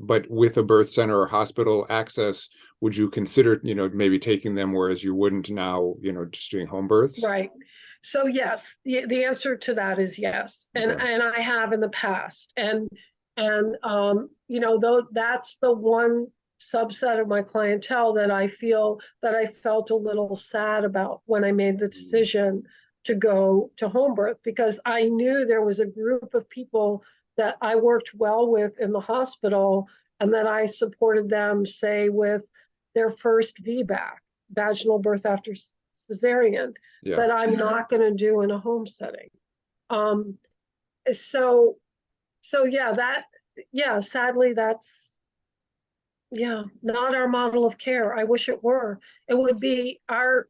But with a birth center or hospital access, would you consider maybe taking them, whereas you wouldn't now, just doing home births? right. So yes, the answer to that is yes, and Okay. I have in the past, though that's the one subset of my clientele that I felt a little sad about when I made the decision to go to home birth, because I knew there was a group of people that I worked well with in the hospital and that I supported them, say, with their first VBAC, vaginal birth after cesarean, Yeah. that I'm not going to do in a home setting. Um, so, so yeah, sadly, that's, yeah, not our model of care. I wish it were. It would be the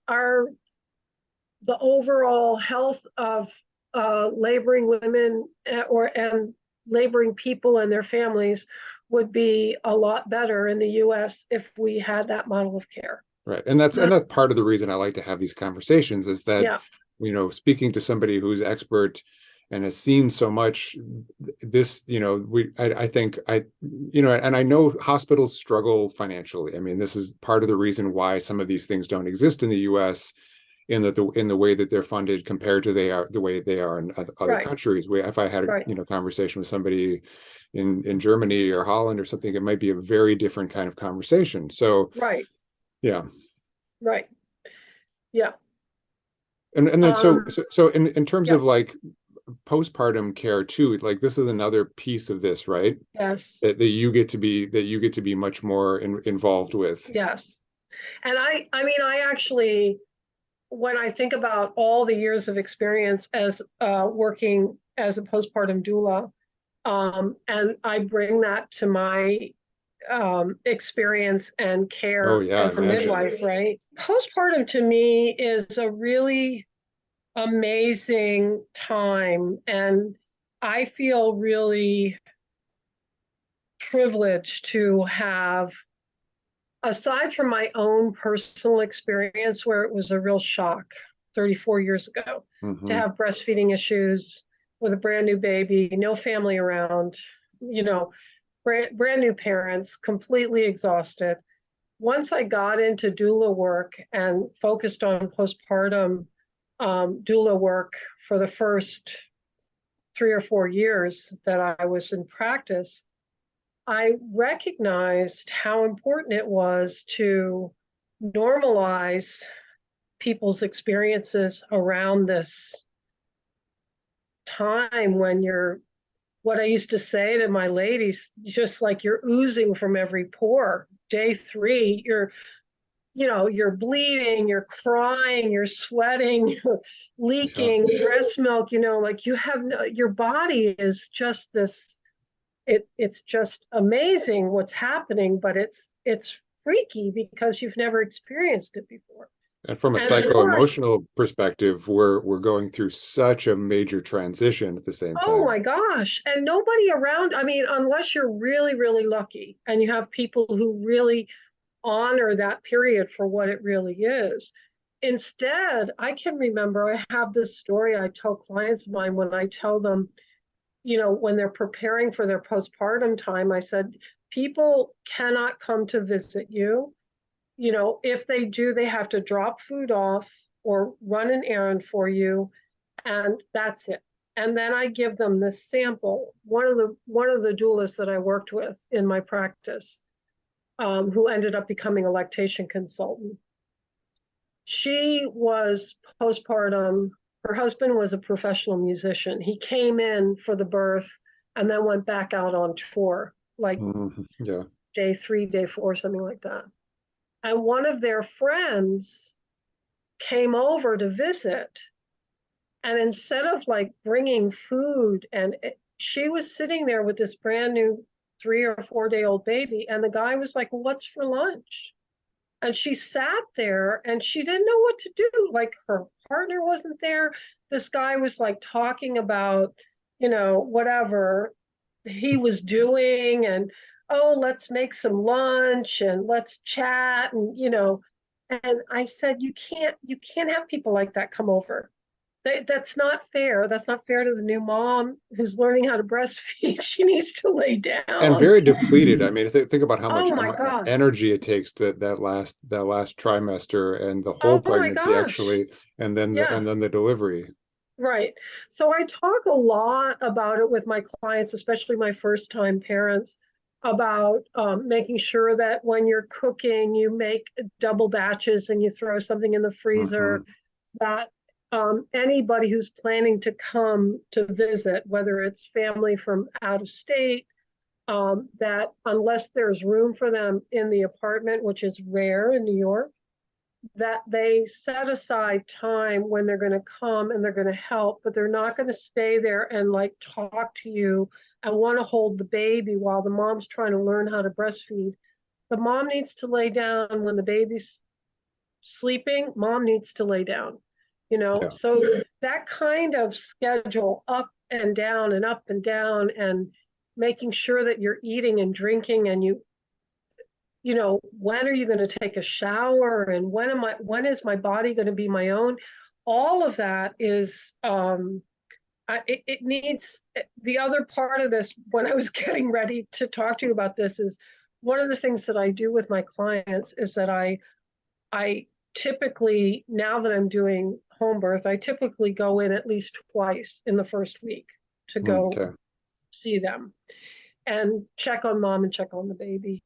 overall health of laboring women and laboring people and their families would be a lot better in the US if we had that model of care. Right. And that's part of the reason I like to have these conversations, is that, Yeah, speaking to somebody who's expert and has seen so much, this, I think and I know hospitals struggle financially. I mean, this is part of the reason why some of these things don't exist in the US, in the way that they're funded compared to the way they are in other Right. countries. If I had a Right. conversation with somebody in Germany or Holland or something, it might be a very different kind of conversation. So Right. yeah. Right. Yeah. And then Um, so in terms yeah. of like postpartum care too, like this is another piece of this, right? Yes. That you get to be much more involved with. Yes. And I mean, I actually, when I think about all the years of experience as working as a postpartum doula, and I bring that to my experience and Oh care yeah, I as a imagine. midwife, right? Postpartum to me is a really amazing time, and I feel really privileged to have, aside from my own personal experience where it was a real shock 34 years ago, to Hmm. have breastfeeding issues with a brand new baby, no family around, you know, brand new parents, completely exhausted. Once I got into doula work and focused on postpartum doula work for the first 3 or 4 years that I was in practice, I recognized how important it was to normalize people's experiences around this time when you're, what I used to say to my ladies, just like you're oozing from every pore. Day three, you're bleeding, you're crying, you're sweating, you're Yeah. leaking breast milk, like you have no, your body is just this, it's just amazing what's happening, but it's freaky because you've never experienced it before. And from a And of course, psycho-emotional perspective, we're going through such a major transition at the same oh time. my gosh, and nobody around, I mean, unless you're really, really lucky and you have people who really honor that period for what it really is. Instead, I can remember, I have this story I tell clients of mine when I tell them, when they're preparing for their postpartum time, I said, people cannot come to visit you. If they do, they have to drop food off or run an errand for you, and that's it. And then I give them this sample. One of the doulas that I worked with in my practice, who ended up becoming a lactation consultant. She was postpartum. Her husband was a professional musician. He came in for the birth and then went back out on tour, like Hmm. Yeah. day three, day four, something like that. And one of their friends came over to visit. And instead of like bringing food, she was sitting there with this brand new 3 or 4 day old baby. And the guy was like, "Well, what's for lunch?" And she sat there and she didn't know what to do. Like her partner wasn't there. This guy was like talking about, whatever he was doing, and oh, let's make some lunch and let's chat, and I said, you can't have people like that come over. That's not fair. That's not fair to the new mom who's learning how to breastfeed. She needs to lay And down. very depleted. I mean, think about Oh my gosh. energy it takes that last trimester and the whole Oh my pregnancy gosh. actually, and then Yeah. the delivery. Right. So I talk a lot about it with my clients, especially my first time parents, about making sure that when you're cooking, you make double batches and you throw something in the Hmm. freezer, that anybody who's planning to come to visit, whether it's family from out of state, that unless there's room for them in the apartment, which is rare in New York, that they set aside time when they're going to come and they're going to help, but they're not going to stay there and like talk to you and want to hold the baby while the mom's trying to learn how to breastfeed. The mom needs to lay down when the baby's sleeping. Mom needs to lay down, Yeah. So that kind of schedule, up and down and up and down, and making sure that you're eating and drinking, and when are you going to take a shower, and when is my body going to be my own? All of that is, it needs, the other part of this, when I was getting ready to talk to you about this, is one of the things that I do with my clients is that I typically, now that I'm doing home birth, I typically go in at least twice in the first week to go Okay. see them and check on mom and check on the baby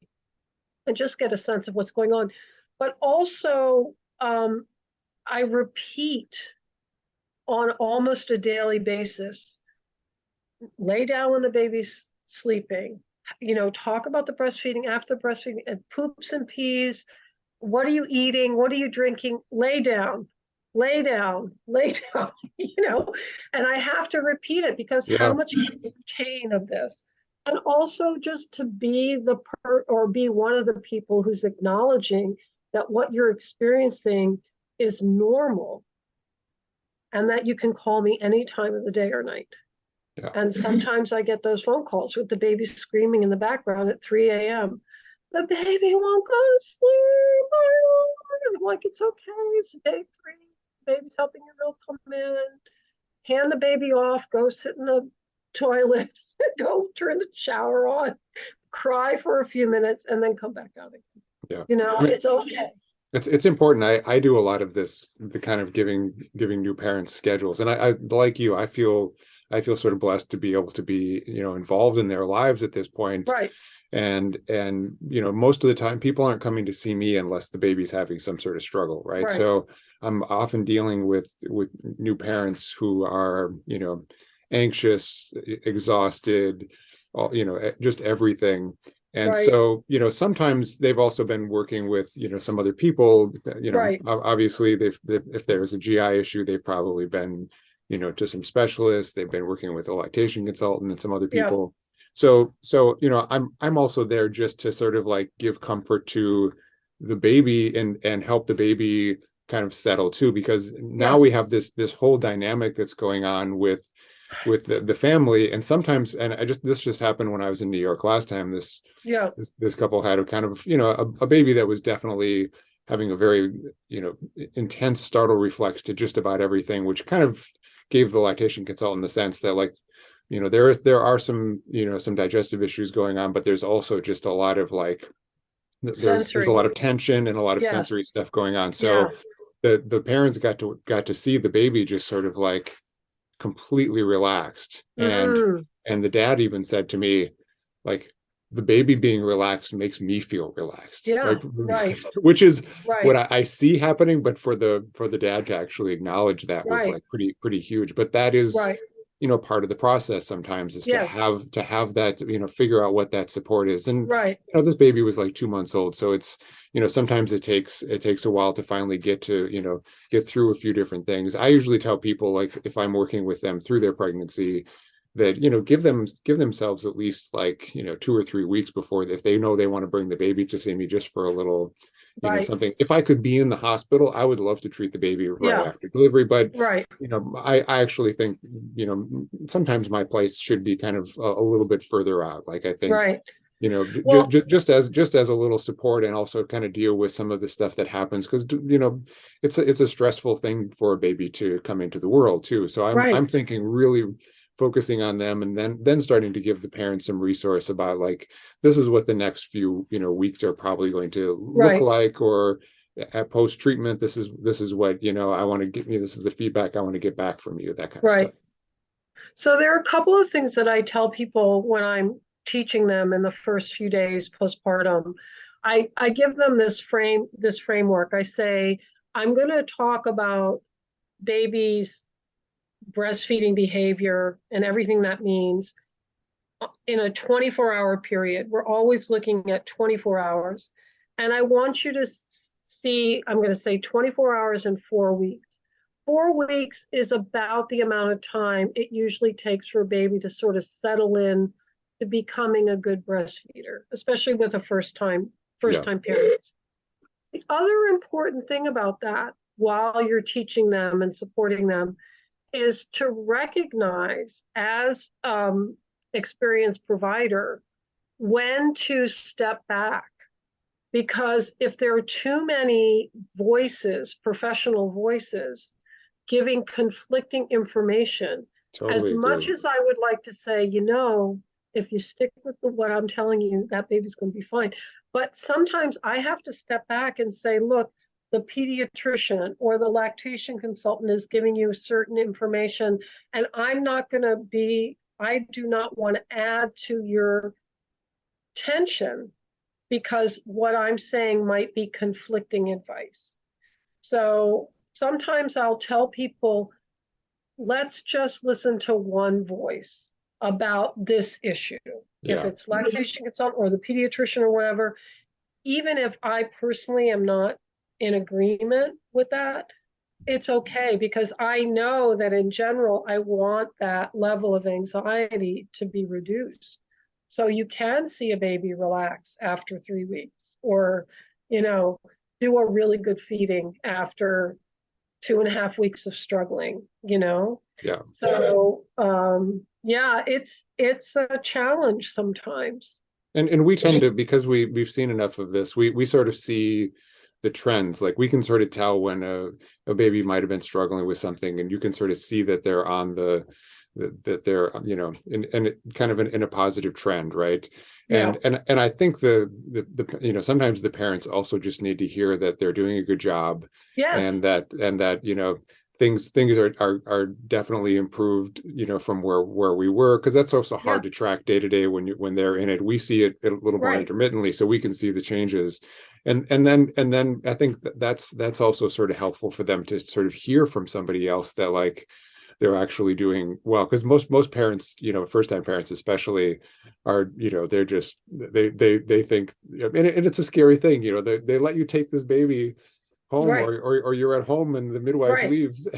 and just get a sense of what's going on. But also, I repeat on almost a daily basis, lay down when the baby's sleeping, talk about the breastfeeding, after breastfeeding, and poops and pees. What are you eating? What are you drinking? Lay down, lay down, lay down, and I have to repeat it because how Yeah. much can you retain of this? And also just to be be one of the people who's acknowledging that what you're experiencing is normal and that you can call me any time of the day or night. Yeah. And sometimes I get those phone calls with the baby screaming in the background at 3 a.m. The baby won't go to sleep. And I'm like, it's okay. It's day 3. The baby's helping your milk come in. Hand the baby off. Go sit in the toilet. Go turn the shower on. Cry for a few minutes and then come back out again. Yeah. I mean, It's okay. it's important. I do a lot of this, the kind of giving new parents schedules, and I like you. I feel sort of blessed to be able to be involved in their lives at this point. Right. And most of the time people aren't coming to see me unless the baby's having some sort of struggle, right? So I'm often dealing with new parents who are anxious, exhausted, just everything. And so, sometimes they've also been working with, some other people, obviously if there's a GI issue, they've probably been, to some specialists, they've been working with a lactation consultant and some other people. So, I'm also there just to sort of like give comfort to the baby and help the baby kind of settle too, because now we have this whole dynamic that's going on with the family. And sometimes, and this just happened when I was in New York last time, this couple had a kind of, a baby that was definitely having a very, intense startle reflex to just about everything, which kind of gave the lactation consultant the sense that like, there are some, some digestive issues going on, but there's also just a lot of like, there's a lot of tension and a lot of sensory stuff going on. So the parents got to see the baby just sort of like completely relaxed. And the dad even said to me, like, the baby being relaxed makes me feel relaxed. Which is what I see happening, but for the dad to actually acknowledge that was like pretty huge. But that is part of the process sometimes, is to have that, figure out what that support is. And this baby was like 2 months old, so it's sometimes it takes a while to finally get to get through a few different things. I usually tell people, like, if I'm working with them through their pregnancy, that give themselves at least like 2 or 3 weeks before, if they know they want to bring the baby to see me just for a little something. If I could be in the hospital, I would love to treat the baby right after delivery, but I actually think sometimes my place should be kind of a little bit further out. Like, I think just as a little support, and also kind of deal with some of the stuff that happens, because it's a stressful thing for a baby to come into the world too. So I'm thinking really focusing on them, and then starting to give the parents some resource about, like, this is what the next few weeks are probably going to look like, or at post treatment, this is what I want to get you, this is the feedback I want to get back from you, that kind of stuff. So there are a couple of things that I tell people when I'm teaching them in the first few days postpartum. I give them this framework. I say, I'm going to talk about babies' breastfeeding behavior and everything that means in a 24-hour period. We're always looking at 24 hours. And I want you to see, I'm going to say 24 hours and 4 weeks. 4 weeks is about the amount of time it usually takes for a baby to sort of settle in to becoming a good breastfeeder, especially with a first time parents. The other important thing about that, while you're teaching them and supporting them, is to recognize, as experienced provider, when to step back. Because if there are too many voices, professional voices, giving conflicting information, as much as I would like to say, if you stick with what I'm telling you, that baby's going to be fine. But sometimes I have to step back and say, look, the pediatrician or the lactation consultant is giving you certain information, and I do not want to add to your tension because what I'm saying might be conflicting advice. So sometimes I'll tell people, let's just listen to one voice about this issue. Yeah. If it's lactation consultant or the pediatrician or whatever, even if I personally am not in agreement with that, it's okay, because I know that in general, I want that level of anxiety to be reduced. So you can see a baby relax after 3 weeks, or, do a really good feeding after 2.5 weeks of struggling, Yeah. So, yeah, it's a challenge sometimes. And we tend to, because we've seen enough of this, we sort of see the trends. Like we can sort of tell when a baby might have been struggling with something, and you can sort of see that they're on that they're in kind of in a positive trend, right? Yeah. And I think the sometimes the parents also just need to hear that they're doing a good job, Yes. and that things are definitely improved, from where we were, because that's also hard to track day to day when they're in it. We see it a little more intermittently, so we can see the changes, and then I think that's also sort of helpful for them to sort of hear from somebody else that like they're actually doing well, because most parents, first time parents especially, are they're just they think, and it's a scary thing, they let you take this baby home, or you're at home and the midwife leaves,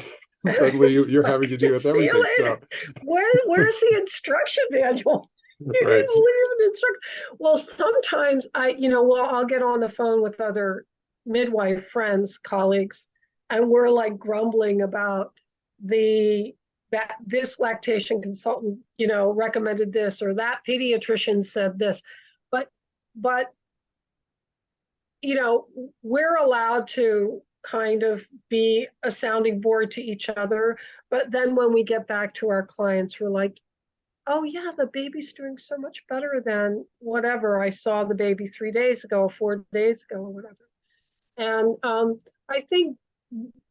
and suddenly you're having to deal with everything. So where's the instruction manual? You didn't leave an instruction. Well, sometimes I'll get on the phone with other midwife friends, colleagues, and we're like grumbling about that this lactation consultant, recommended this, or that pediatrician said this, but we're allowed to kind of be a sounding board to each other. But then when we get back to our clients, we're like, oh yeah, the baby's doing so much better than whatever. I saw the baby 3 days ago, 4 days ago, or whatever. And I think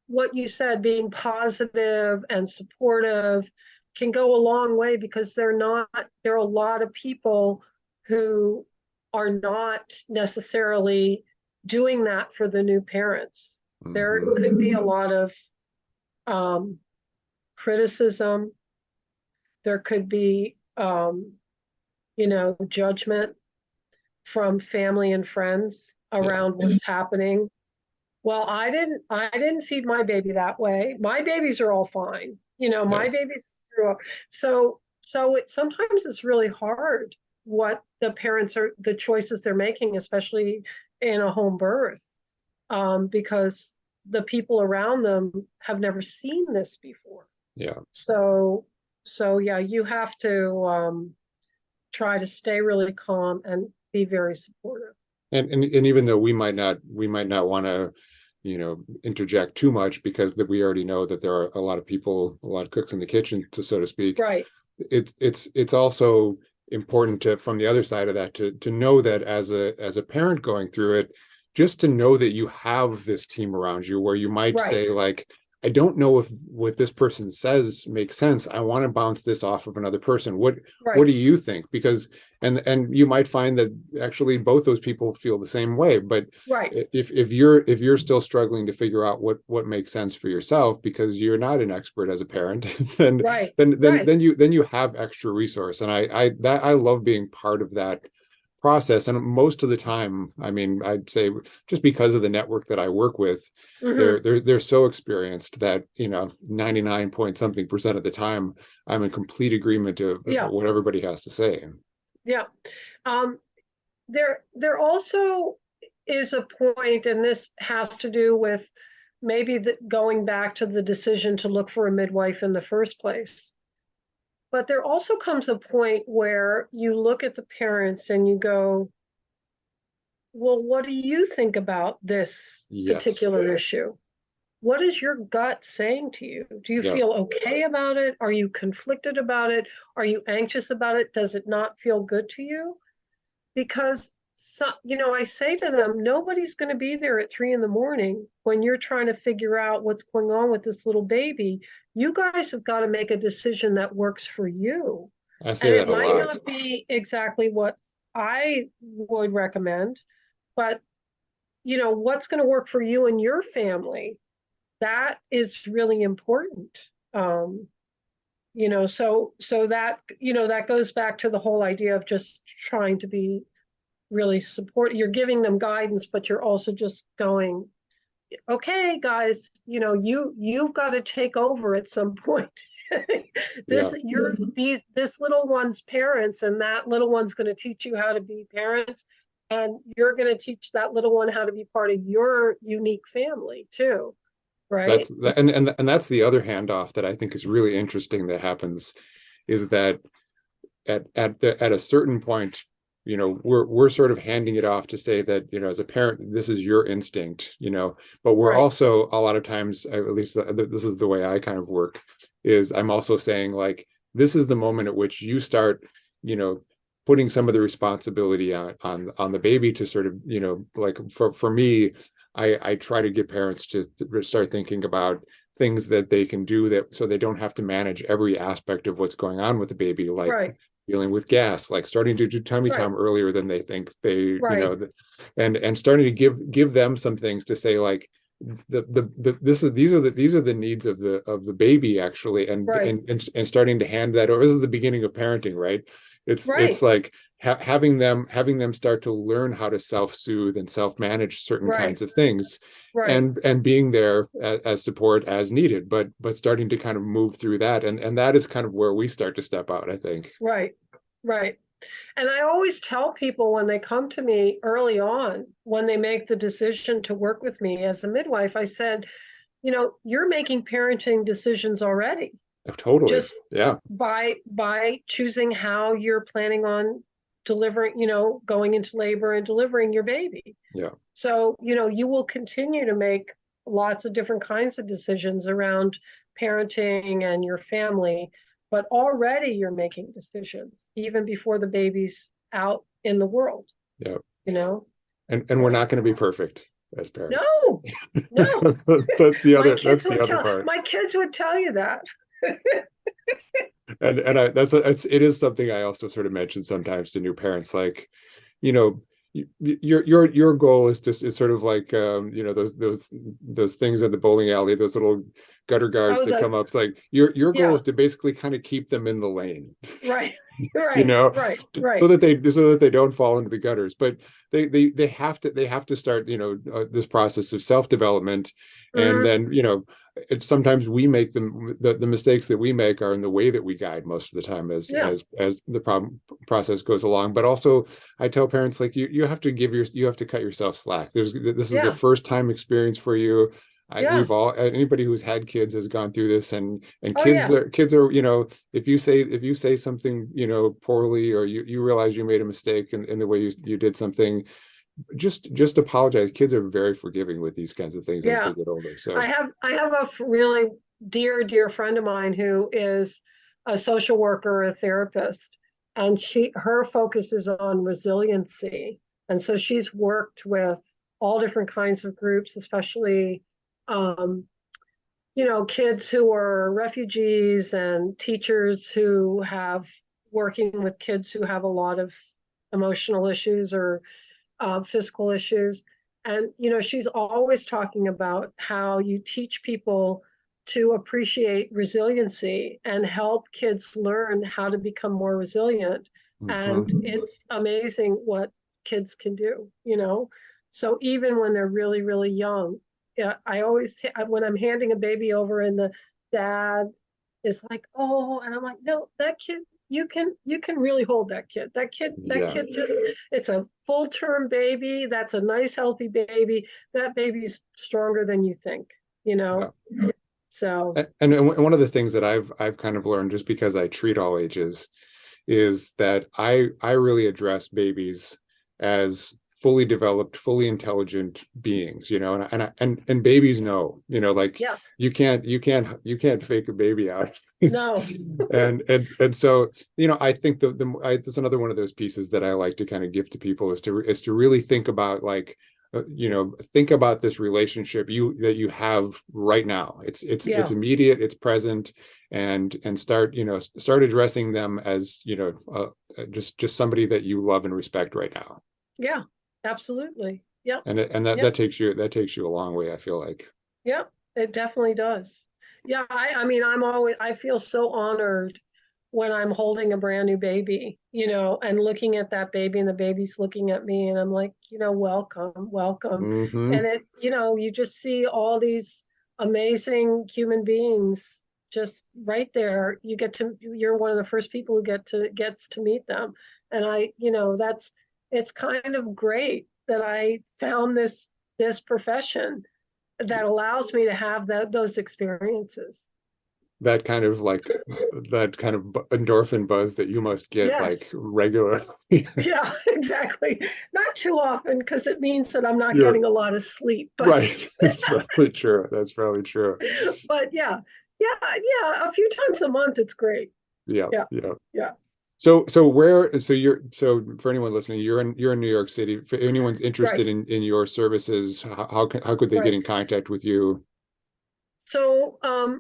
what you said, being positive and supportive, can go a long way, because there are a lot of people who are not necessarily doing that for the new parents. Mm-hmm. There could be a lot of criticism. There could be, judgment from family and friends around what's happening. Well, I didn't feed my baby that way. My babies are all fine. My babies grew up. So sometimes it's really hard what the choices they're making, especially in a home birth, because the people around them have never seen this before. Yeah. So yeah, you have to try to stay really calm and be very supportive. And even though we might not want to, interject too much, because that we already know that there are a lot of people, a lot of cooks in the kitchen, so to speak. Right. It's also important from the other side of that to know that as a parent going through it, just to know that you have this team around you, where you might say like, I don't know if what this person says makes sense. I want to bounce this off of another person. What do you think? Because and you might find that actually both those people feel the same way. But if you're still struggling to figure out what makes sense for yourself, because you're not an expert as a parent, then you have extra resource. And I love being part of that process. And most of the time, I mean, I'd say just because of the network that I work with, they're so experienced that 99 point something% of the time I'm in complete agreement of what everybody has to say. Yeah. There also is a point, and this has to do with maybe going back to the decision to look for a midwife in the first place. But there also comes a point where you look at the parents and you go, well, what do you think about this particular issue? What is your gut saying to you? Do you feel okay about it? Are you conflicted about it? Are you anxious about it? Does it not feel good to you? Because so, I say to them, nobody's going to be there at 3 in the morning when you're trying to figure out what's going on with this little baby. You guys have got to make a decision that works for you. I say And it that a might lot. not be exactly what I would recommend, but what's going to work for you and your family, that is really important. So that, that goes back to the whole idea of just trying to be really support. You're giving them guidance, but you're also just going, okay, guys, you've got to take over at some point. Yeah. This little one's parents, and that little one's going to teach you how to be parents, and you're going to teach that little one how to be part of your unique family too, right? And that's the other handoff that I think is really interesting that happens, is that at a certain point, we're sort of handing it off to say that, as a parent, this is your instinct, but we're Right. also, a lot of times, at least this is the way I kind of work, is I'm also saying, like, this is the moment at which you start, putting some of the responsibility on the baby to sort of, like for me, I try to get parents to start thinking about things that they can do, that so they don't have to manage every aspect of what's going on with the baby, like Right. dealing with gas, like starting to do tummy Right. time earlier than they think they, Right. and starting to give them some things to say, like, these are the needs of the baby, actually, Right. and starting to hand that over. This is the beginning of parenting, right? It's Right. like having them start to learn how to self-soothe and self-manage certain Right. kinds of things, Right. and being there as support as needed, but starting to kind of move through that, and that is kind of where we start to step out, I think. Right. Right. And I always tell people when they come to me early on, when they make the decision to work with me as a midwife, I said, you're making parenting decisions already, Oh, totally. just Yeah. by choosing how you're planning on delivering, going into labor and delivering your baby. Yeah. So, you will continue to make lots of different kinds of decisions around parenting and your family, but already you're making decisions even before the baby's out in the world, Yeah. you know? And we're not going to be perfect as parents. No, no. That's the other part. My kids would tell you that. And it is something I also sort of mention sometimes to new parents, like, you know, your goal is sort of like, those things in the bowling alley, those little gutter guards Oh, that come up. It's like your goal yeah, is to basically kind of keep them in the lane, right, you right, know, right, so right, that they don't fall into the gutters. But they have to start, this process of self-development. And hmm then, it's sometimes we make the mistakes that we make are in the way that we guide most of the time, yeah, as the process goes along. But also, I tell parents, like, you have to you have to cut yourself slack. This is a yeah, first time experience for you. yeah. We've all, anybody who's had kids has gone through this, and Oh, yeah, kids are, if you say something, poorly, or you realize you made a mistake in the way you did something, just apologize. Kids are very forgiving with these kinds of things as yeah. they get older. I So have I have a really dear friend of mine who is a social worker, a therapist, and her focus is on resiliency. And so she's worked with all different kinds of groups, especially um, kids who are refugees and teachers who have working with kids who have a lot of emotional issues or physical issues. And, she's always talking about how you teach people to appreciate resiliency and help kids learn how to become more resilient. And mhm. it's amazing what kids can do. So even when they're really, really young, yeah, when I'm handing a baby over and the dad is like, oh, and I'm like, no, that kid, you can really hold that kid. That Yeah, kid just, it's a full term baby. That's a nice, healthy baby. That baby's stronger than you think, you yeah. know? So, And one of the things that I've kind of learned, just because I treat all ages, is that I really address babies as fully developed, fully intelligent beings, and babies know, like Yeah. you can't fake a baby out. No. and so, I think that's another one of those pieces that I like to kind of give to people is to really think about, like, think about this relationship that you have right now. It's immediate, it's present, and start addressing them as, just somebody that you love and respect right now. Yeah, absolutely. Yeah. And that takes you a long way, I feel like. Yeah, it definitely does. Yeah, I mean, I feel so honored when I'm holding a brand new baby, and looking at that baby, and the baby's looking at me, and I'm like, welcome, welcome. Mm-hmm. And you just see all these amazing human beings just right there. You're one of the first people who gets to meet them. And it's kind of great that I found this profession that allows me to have those experiences. That kind of endorphin buzz that you must get, Yes. like, regularly. Yeah, exactly. Not too often, because it means that I'm not getting a lot of sleep. But... Right. That's probably true. But yeah, a few times a month, it's great. Yeah. So for anyone listening, you're in New York City. If anyone's interested in your services, how could they get in contact with you? So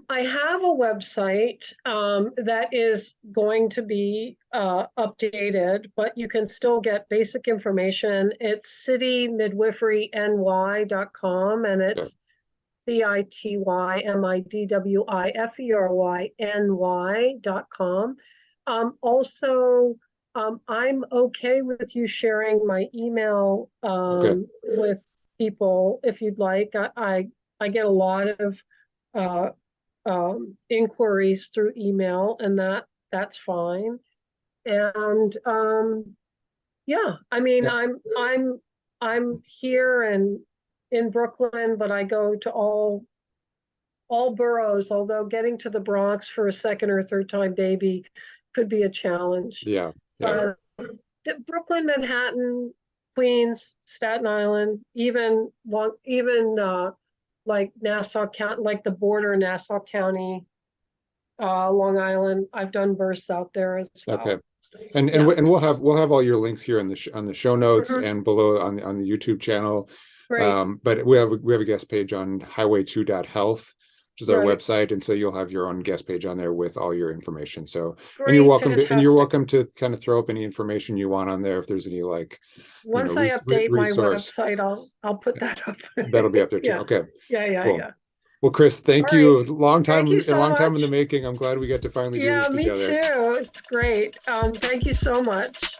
I have a website that is going to be updated, but you can still get basic information. It's citymidwiferyny.com, and it's citymidwiferyny.com. Also, I'm okay with you sharing my email with people if you'd like. I get a lot of inquiries through email, and that's fine. And yeah, I mean, I'm here and in Brooklyn, but I go to all boroughs, although getting to the Bronx for a second or third time baby could be a challenge. Yeah. Brooklyn, Manhattan, Queens, Staten Island, even like Nassau County, like the border, Nassau County, Long Island. I've done births out there as well. Okay. And we'll have all your links here on the show notes and below on the YouTube channel. Right. But we have a guest page on highway2.health, which is our website, and so you'll have your own guest page on there with all your information. So and you're welcome to kind of throw up any information you want on there if there's any, like, once I update my website, I'll put that up. That'll be up there too. Okay. Yeah. Cool. Well, Chris, thank you. Long time in the making. I'm glad we got to finally do this together. Yeah, me too. It's great. Thank you so much.